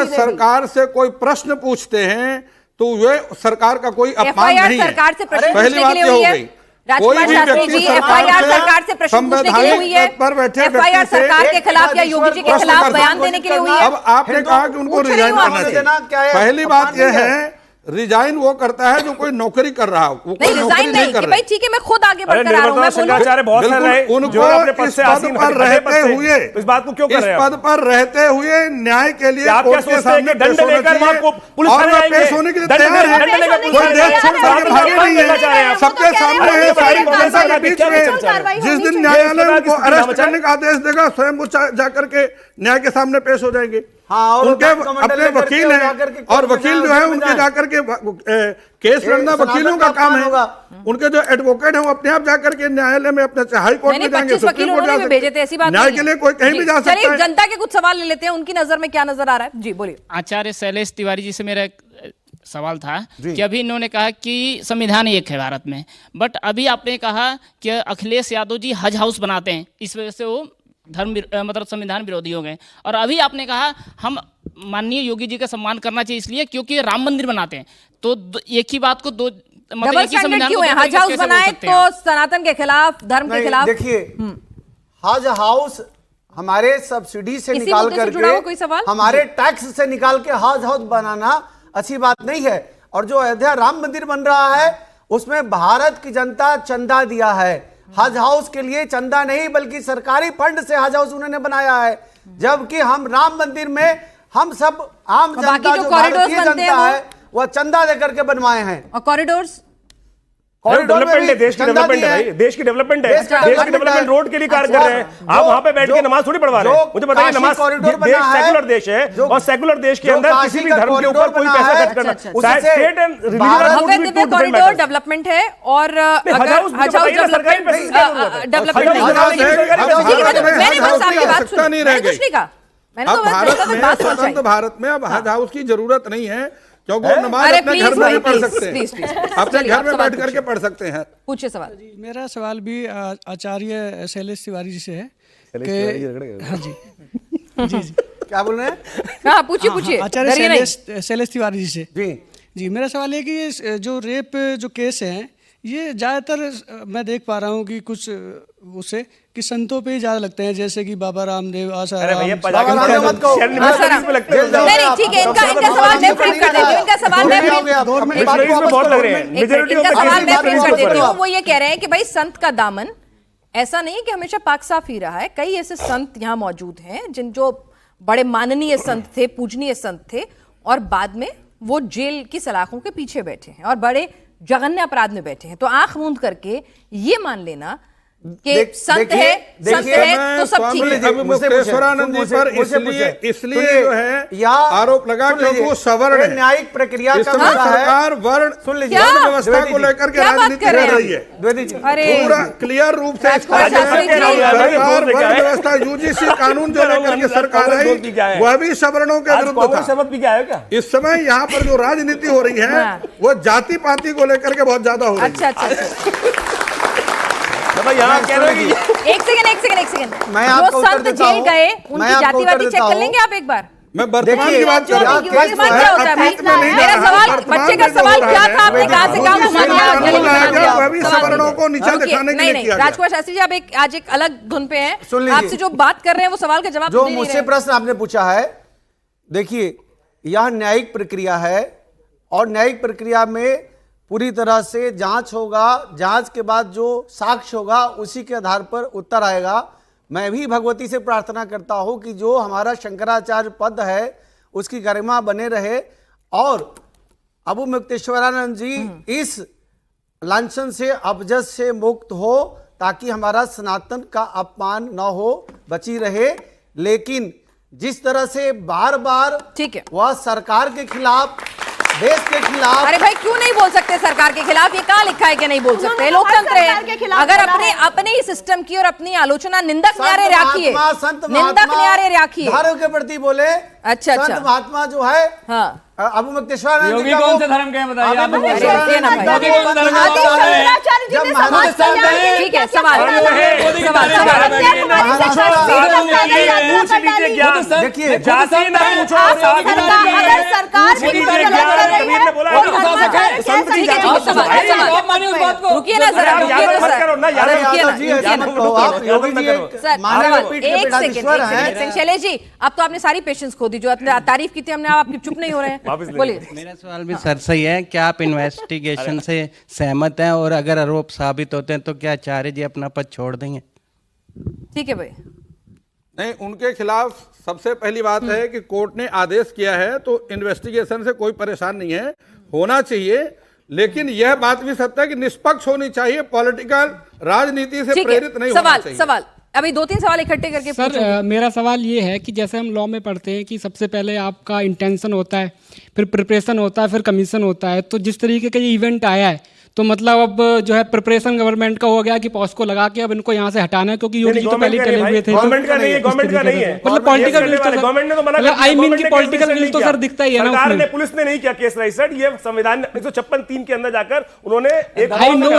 सरकार से कोई प्रश्न पूछते हैं तो वे सरकार का कोई अपमान नहीं है। सरकार से प्रश्न पहली बात ये हो गई, कोई भी व्यक्ति सरकार से प्रश्न पूछने के लिए हुई है, पर बैठे एफआईआर सरकार के खिलाफ या योगी जी के खिलाफ बयान देने के लिए हुई है। अब आपने कहा कि उनको रिजाइन करना चाहिए, पहली बात यह है रिजाइन वो करता है जो कोई नौकरी कर रहा हो, वो कोई नौकरी नहीं कर रहा। भाई ठीक है, मैं खुद आगे बढ़कर आ रहा हूं, मैं शंकराचार्य बहुत सारे रहे, उनको इस पद पर रहते हुए, इस बात को क्यों कर रहे हैं? इस पद पर रहते हुए न्याय के लिए आप क्या सोचते हैं कि दंड लेकर वहां पुलिस और वह पेश होने के लिए तैयार है, कोई देश छोड़ करके भागे नहीं है, सबके सामने है, सारी जनता के बीच में। जिस दिन न्यायालय उनको अरेस्ट करने का आदेश देगा, स्वयं वो जाकर के न्याय के सामने पेश हो जाएंगे। हाँ, उनके अपने वकील हैं और वकील जो है उनके जाकर के केस लड़ना वकीलों का काम है। उनके जो एडवोकेट हैं वो अपने आप जाकर के न्यायालय में अपने हाई कोर्ट में जाएंगे, सुप्रीम कोर्ट जा सकते हैं, न्याय के लिए कोई कहीं भी जा सकता है। जनता के कुछ सवाल ले लेते हैं, उनकी नजर में क्या नजर आ रहा है, जी बोलिए। आचार्य शैलेश तिवारी जी से मेरा सवाल था कि अभी इन्होंने कहा कि संविधान एक है भारत में, बट अभी आपने कहा कि अखिलेश यादव जी हज हाउस बनाते हैं, इस वजह से वो मतलब संविधान विरोधी हो गए, और अभी आपने कहा हम माननीय योगी जी का सम्मान करना चाहिए इसलिए क्योंकि राम मंदिर बनाते हैं, तो एक ही बात को दो मतलब एक ही संविधान क्यों है? हज हाउस बनाए तो सनातन के खिलाफ, धर्म के खिलाफ। देखिए, हज हाउस हमारे सब्सिडी से निकाल करके, हमारे टैक्स से निकाल के हज हाउस बनाना अच्छी बात नहीं है। और जो अयोध्या राम मंदिर बन रहा है उसमें भारत की जनता चंदा दिया है, हज हाउस के लिए चंदा नहीं बल्कि सरकारी फंड से हज हाउस उन्होंने बनाया है, जबकि हम राम मंदिर में हम सब आम जनता जो भारतीय जनता है वह चंदा देकर के बनवाए हैं। और कॉरिडोर्स डेवलपमेंट है, देश की डेवलपमेंट है भाई, देश की डेवलपमेंट है, देश की डेवलपमेंट रोड के लिए कार्य कर रहे हैं। आप वहां पे बैठ के नमाज थोड़ी पढ़वा रहे हैं, मुझे बताइए। नमाज देश सेकुलर देश है और सेकुलर देश के अंदर किसी भी धर्म के ऊपर कोई पैसा खर्च करना, state and religion corridor development है। और अगर हज हाउस डेवलपमेंट भारत में अब हज हाउस की जरूरत नहीं है, क्योंकि वो नमाज अपने घर में भी पढ़ सकते हैं, अपने घर में बैठ करके पढ़ सकते हैं। पूछिए सवाल। मेरा सवाल भी आचार्य शैलेश तिवारी जी से है कि हाँ जी जी जी क्या बोल रहे हैं? हाँ पूछिए। आचार्य शैलेश तिवारी जी से जी मेरा सवाल है कि ये जो रेप जो केस हैं ये ज़्यादातर मैं देख पा रहा हूँ कि कुछ उसे कि संतों पे ही ज़्यादा लगते हैं, जैसे कि बाबा रामदेव, आसाराम। नहीं ठीक है, इनका सवाल मैं फ्रेम कर देती हूँ, इनका सवाल मैं फ्रेम कर देती हूँ। वो ये कह रहे हैं कि भाई संत का दामन ऐसा नहीं कि हमेशा पाक साफ ही रहा है, कई ऐसे संत यहाँ मौजूद हैं जो बड़े माननीय संत थे, पूजनीय संत थे, और बाद में वो जेल की सलाखों के पीछे बैठे हैं और बड़े जघन्य अपराध में बैठे हैं। तो आंख मूंद करके ये मान लेना कि संत है तो सब ठीक है। मुक्तेश्वरानंद जी पर इसलिए जो है आरोप लगा क्योंकि वो सवर्ण है, न्यायिक प्रक्रिया का सरकार वर्ण व्यवस्था को लेकर के राजनीति कर रही है, पूरा क्लियर रूप से सरकार वर्ण व्यवस्था यूजीसी कानून जो लेकर के सरकार आई वह भी सवर्णों के विरुद्ध था। इस समय यहाँ पर जो राजनीति हो रही है वो जाति पाति को लेकर के बहुत ज्यादा हो रही है। अच्छा एक सेकंड जो संत जेल गए उनकी जातिवादी चेक कर लेंगे आप एक बार। मैं वर्तमान की बात कर रहा हूं। क्या होता है भाई? मेरा सवाल, बच्चे का सवाल क्या था, आपने कहा से कहा सवर्णों को नीचा दिखाने के लिए किया गया। राजकुमार शास्त्री जी, आप आज एक अलग धुन पे हैं, आपसे जो बात कर रहे हैं वो सवाल का जवाब जो मुझसे प्रश्न आपने पूछा है, देखिए यह न्यायिक प्रक्रिया है और न्यायिक प्रक्रिया में पूरी तरह से जांच होगा। जांच के बाद जो साक्ष्य होगा उसी के आधार पर उत्तर आएगा। मैं भी भगवती से प्रार्थना करता हूं कि जो हमारा शंकराचार्य पद है उसकी गरिमा बने रहे और अबू मुक्तेश्वरानंद जी इस लांछन से, अपजस से मुक्त हो, ताकि हमारा सनातन का अपमान न हो, बची रहे। लेकिन जिस तरह से बार बार ठीक है वह सरकार के खिलाफ, देश के खिलाफ। अरे भाई क्यों नहीं बोल सकते सरकार के खिलाफ? ये कहाँ लिखा है कि नहीं बोल सकते? लोकतंत्र है। अगर अपने ही सिस्टम की और अपनी आलोचना निंदक न्यारे रखिए, निंदक न्यारे रखिए, धर्म के प्रति बोले। अच्छा संत महात्मा जो है, हाँ, अबू मुक्तेश्वरानंद योगी कौन से धर्म के हैं बताइए आप? ठीक है, सवाल देखिए, रुकिए ना सर, शैलेश जी, अब तो आपने सारी पेशेंस खो दी। जो आपने तारीफ की थी हमने, आप चुप नहीं हो रहे हैं। बोलिए। मेरा सवाल भी सर से ही है, क्या आप इन्वेस्टिगेशन से सहमत हैं और अगर आरोप साबित होते हैं तो क्या आचार्य जी अपना पद छोड़ देंगे? ठीक है भाई। नहीं, उनके खिलाफ सबसे पहली बात है कि कोर्ट ने आदेश किया है तो इन्वेस्टिगेशन से कोई परेशान नहीं है, होना चाहिए। लेकिन यह बात भी सत्य है कि निष्पक्ष होनी चाहिए, पॉलिटिकल राजनीति से प्रेरित नहीं होना चाहिए। सवाल अभी 2-3 सवाल इकट्ठे करके सर, मेरा सवाल ये है कि जैसे हम लॉ में पढ़ते हैं कि सबसे पहले आपका इंटेंशन होता है, फिर प्रिपरेशन होता है, फिर कमीशन होता है। तो जिस तरीके का ये इवेंट आया है तो मतलब अब जो है प्रिपरेशन गवर्नमेंट का हो गया कि पॉस्को लगा के अब इनको यहाँ से हटाना है, क्योंकि योगी जी तो पहले चले हुए थे। गवर्नमेंट का नहीं है, गवर्नमेंट का नहीं है, मतलब पॉलिटिकल विल तो गवर्नमेंट ने तो मना किया। आई मीन की पॉलिटिकल विल तो सर दिखता ही है ना उसमें। पुलिस ने नहीं किया केस रजिस्टर्ड, ये संविधान 156(3) के अंदर जाकर उन्होंने एक I know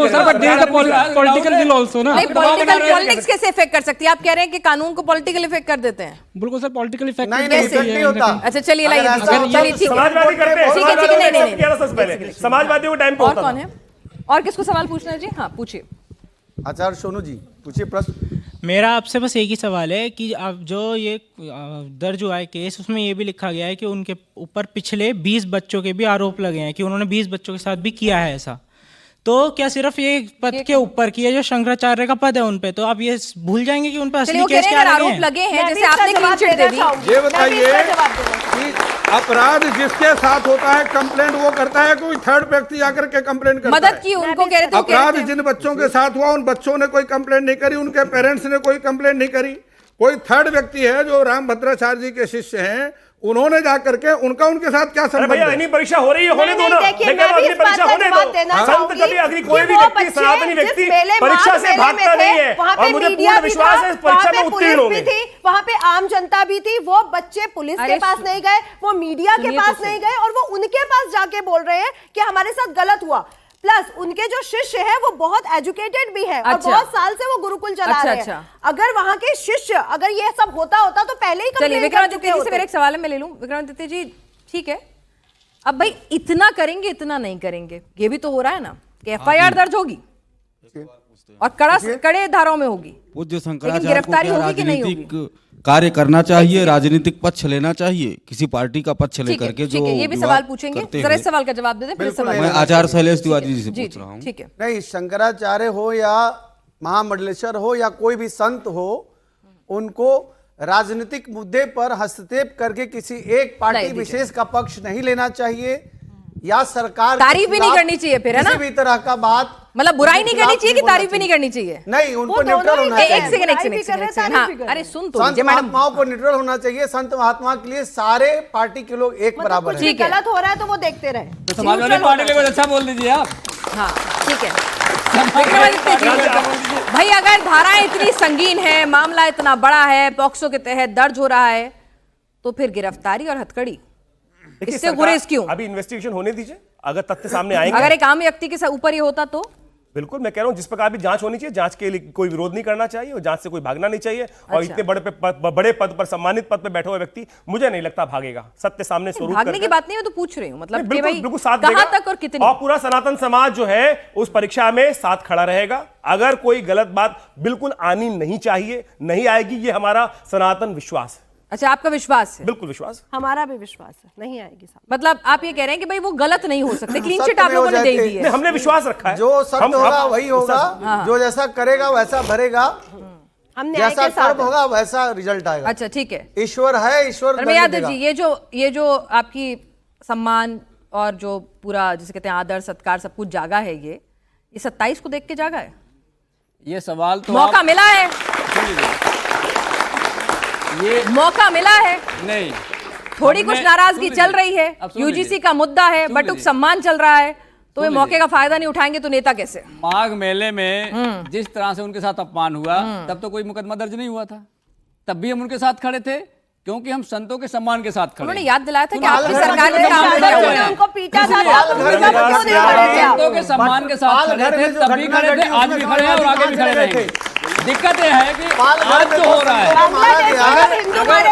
sir, but there is a political will also ना। पॉलिटिक्स कैसे इफेक्ट कर सकती है? आप कह रहे हैं कि कानून को पॉलिटिकल इफेक्ट कर देते हैं। बिल्कुल सर, पॉलिटिकल इफेक्ट नहीं होता। अच्छा चलिए, समाजवादी करते हैं, समाजवादियों को टाइम पे और कौन है और किसको सवाल पूछना है जी? हाँ पूछिए। आचार्य सोनू जी पूछिए प्रश्न। मेरा आपसे बस एक ही सवाल है कि अब जो ये दर्ज हुआ है केस, उसमें ये भी लिखा गया है कि उनके ऊपर पिछले 20 बच्चों के भी आरोप लगे हैं कि उन्होंने 20 बच्चों के साथ भी किया है ऐसा। तो क्या सिर्फ ये पद के ऊपर की है जो शंकराचार्य का पद है उन पे, तो आप ये भूल जाएंगे कि उन पे असली केस क्या आरोप लगे हैं? जैसे आपने क्लीन चिट दे दी। ये बताइए कि अपराध जिसके साथ होता है कंप्लेंट वो करता है, कोई थर्ड व्यक्ति आकर के कंप्लेंट करता है? मदद की उनको कह रहे थे। अपराध जिन बच्चों के साथ हुआ उन बच्चों ने कोई कंप्लेंट नहीं करी, उनके पेरेंट्स ने कोई कंप्लेंट नहीं करी। कोई थर्ड व्यक्ति है जो रामभद्राचार्य जी के शिष्य हैं, उन्होंने जाकर के उनके साथ क्या संबंध है? अग्नि परीक्षा हो रही है, होने दो ना, लेकिन अग्नि परीक्षा होने दो। संत कभी अग्नि, कोई भी व्यक्ति, सनातनी व्यक्ति परीक्षा से भागता नहीं है और मुझे पूर्ण विश्वास है परीक्षा में उत्तीर्ण होंगे। वहाँ पे आम जनता भी थी, वो बच्चे पुलिस के पास नहीं गए, वो मीडिया के पास नहीं गए और वो उनके पास जाके बोल रहे हैं कि हमारे साथ गलत हुआ। प्लस उनके जो शिष्य है वो बहुत एजुकेटेड भी है और बहुत साल से वो गुरुकुल चला रहे हैं। अगर वहां के शिष्य, अगर ये सब होता तो पहले ही विक्रमादित्य जी से मेरा एक सवाल है, मैं ले लूं। विक्रमादित्य जी ठीक है, अब भाई इतना करेंगे इतना नहीं करेंगे, ये भी तो हो रहा है ना कि FIR दर्ज होगी और कड़े धाराओं में होगी, लेकिन गिरफ्तारी होगी कि नहीं होगी? कार्य करना चाहिए, राजनीतिक पक्ष लेना चाहिए, किसी पार्टी का पक्ष लेकर के जो ये भी सवाल पूछेंगे, जरा इस सवाल का जवाब दे दें। मैं आचार्य शैलेश तिवारी जी से पूछ रहा हूँ। ठीक है। नहीं, शंकराचार्य हो या महामंडलेश्वर हो या कोई भी संत हो, उनको राजनीतिक मुद्दे पर हस्तक्षेप करके किसी एक पार्टी विशेष का पक्ष नहीं लेना चाहिए या सरकार तारीफ भी नहीं करनी चाहिए, फिर है ना, किसी भी तरह का बात, मतलब बुराई नहीं करनी चाहिए कि तारीफ भी नहीं करनी चाहिए। नहीं, उनको न्यूट्रल होना चाहिए। एक सेकंड, अरे सुन तो संत महात्माओं को न्यूट्रल होना चाहिए। संत महात्मा के लिए सारे पार्टी के लोग एक बराबर है। गलत हो रहा है तो वो देखते रहे। समाजवादी पार्टी के अच्छा बोल दीजिए आप। हाँ ठीक है। भाई अगर धाराएं इतनी संगीन है, मामला इतना बड़ा है, पॉक्सो के तहत दर्ज हो रहा है, तो फिर गिरफ्तारी और हथकड़ी, इससे गुरेज क्यों? अभी इन्वेस्टिगेशन होने दीजिए, अगर तथ्य सामने आएंगे। अगर एक आम व्यक्ति के ऊपर ये होता तो बिल्कुल, मैं कह रहा हूं जिस प्रकार भी जांच होनी चाहिए, जांच के लिए कोई विरोध नहीं करना चाहिए और जांच से कोई भागना नहीं चाहिए। और इतने बड़े पद पर, सम्मानित पद पर बैठा हुआ व्यक्ति मुझे नहीं लगता भागेगा। सत्य सामने स्वरूप भागने की बात नहीं, मैं तो पूछ रही हूं, मतलब बिल्कुल साथ कहां तक और कितनी, और पूरा सनातन समाज जो है उस परीक्षा में साथ खड़ा रहेगा। अगर कोई गलत बात बिल्कुल आनी नहीं चाहिए, नहीं आएगी, ये हमारा सनातन विश्वास है। अच्छा, आपका विश्वास है? बिल्कुल विश्वास, हमारा भी विश्वास है, नहीं आएगी साहब। मतलब आप ये कह रहे हैं कि भाई वो गलत नहीं हो सकते, क्लीन चिट आप लोगों ने दे दी है। हमने विश्वास रखा है, जो सत्य होगा वही होगा, जो जैसा करेगा वैसा भरेगा, जैसा कर्म होगा वैसा रिजल्ट आएगा। अच्छा ठीक है, ईश्वर है, ईश्वर यादव जी, ये जो आपकी सम्मान और जो पूरा जिसे कहते हैं आदर सत्कार सब कुछ जागा है, ये 27 को देख के जागा है? ये सवाल तो मौका मिला है, ये मौका मिला है नहीं, थोड़ी कुछ नाराजगी चल रही है, यूजीसी का मुद्दा है, बटुक सम्मान चल रहा है, तो वे मौके का फायदा नहीं उठाएंगे तो नेता कैसे? माघ मेले में जिस तरह से उनके साथ अपमान हुआ, तब तो कोई मुकदमा दर्ज नहीं हुआ था, तब भी हम उनके साथ खड़े थे, क्योंकि हम संतों के सम्मान के साथ खड़े। उन्होंने याद दिलाया था कि आपकी सरकार ने काम किया हुआ है, उनको पीटा था, संतों के सम्मान के साथ खड़े थे, तब भी खड़े थे, आज भी खड़े हैं और आगे भी खड़े रहेंगे। दिक्कत यह है कि आज जो हो रहा है, अगर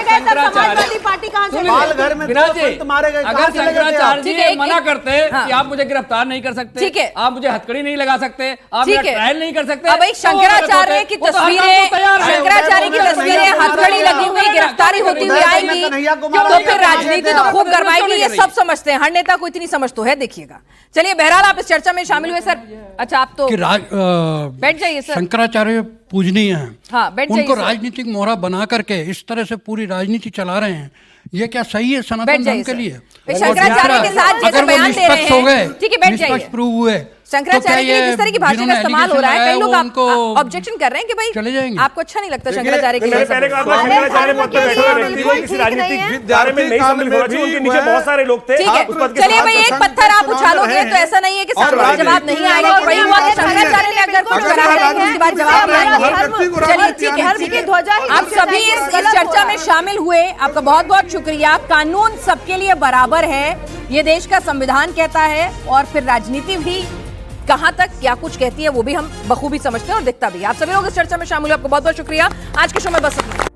शंकराचार्य जी मना करते कि आप मुझे गिरफ्तार नहीं कर सकते, आप मुझे हथकड़ी नहीं लगा सकते, आप मेरा ट्रायल नहीं कर सकते, अब शंकराचार्य की तस्वीरें, शंकराचार्य की तस्वीरें हथकड़ी लगी हुई, गिरफ्तारी होती हुई आएगी, तो फिर राजनीति तो खूब गरमाएगी, ये सब समझते हैं, हर नेता को इतनी समझ तो है। देखिएगा, चलिए बहरहाल आप इस चर्चा में शामिल हुए सर। अच्छा, आप तो बैठ जाइए सर। शंकराचार्य पूजनीय हैं, हाँ, बैठ जाइए उनको सर। राजनीतिक मोहरा बना करके इस तरह से पूरी राजनीति चला रहे हैं, ये क्या सही है सनातन धर्म के लिए? शंकराचार्य के साथ जैसे बयान दे रहे हैं, ठीक है बैठ जाइए, प्रूव हुए, शंकराचार्य के लिए जिस तरह की भाषा का इस्तेमाल हो रहा है, कई लोग ऑब्जेक्शन कर रहे हैं कि भाई चले जाएंगे, आपको अच्छा नहीं लगता शंकराचार्य की मैंने पहले कहा था शंकराचार्य पद पे बैठे हुए व्यक्ति को किसी राजनीतिक दायरे में नहीं शामिल होना चाहिए, उनके नीचे बहुत सारे लोग थे। ठीक है, चलिए भाई एक पत्थर आप उछालोगे तो ऐसा नहीं है कि सामने से जवाब नहीं आएगा, और वही हुआ कि शंकराचार्य ने अगर कुछ करा है तो उसके बाद जवाब नहीं आएंगे। चलिए ठीक है, आप सभी इस चर्चा में शामिल हुए, आपका बहुत बहुत शुक्रिया। कानून सबके लिए बराबर है, ये देश का संविधान कहता है, और फिर राजनीति भी कहां तक क्या कुछ कहती है वो भी हम बखूबी समझते हैं और दिखता भी है। आप सभी लोग इस चर्चा में शामिल हुए, आपको बहुत बहुत शुक्रिया। आज के शो में बस इतना।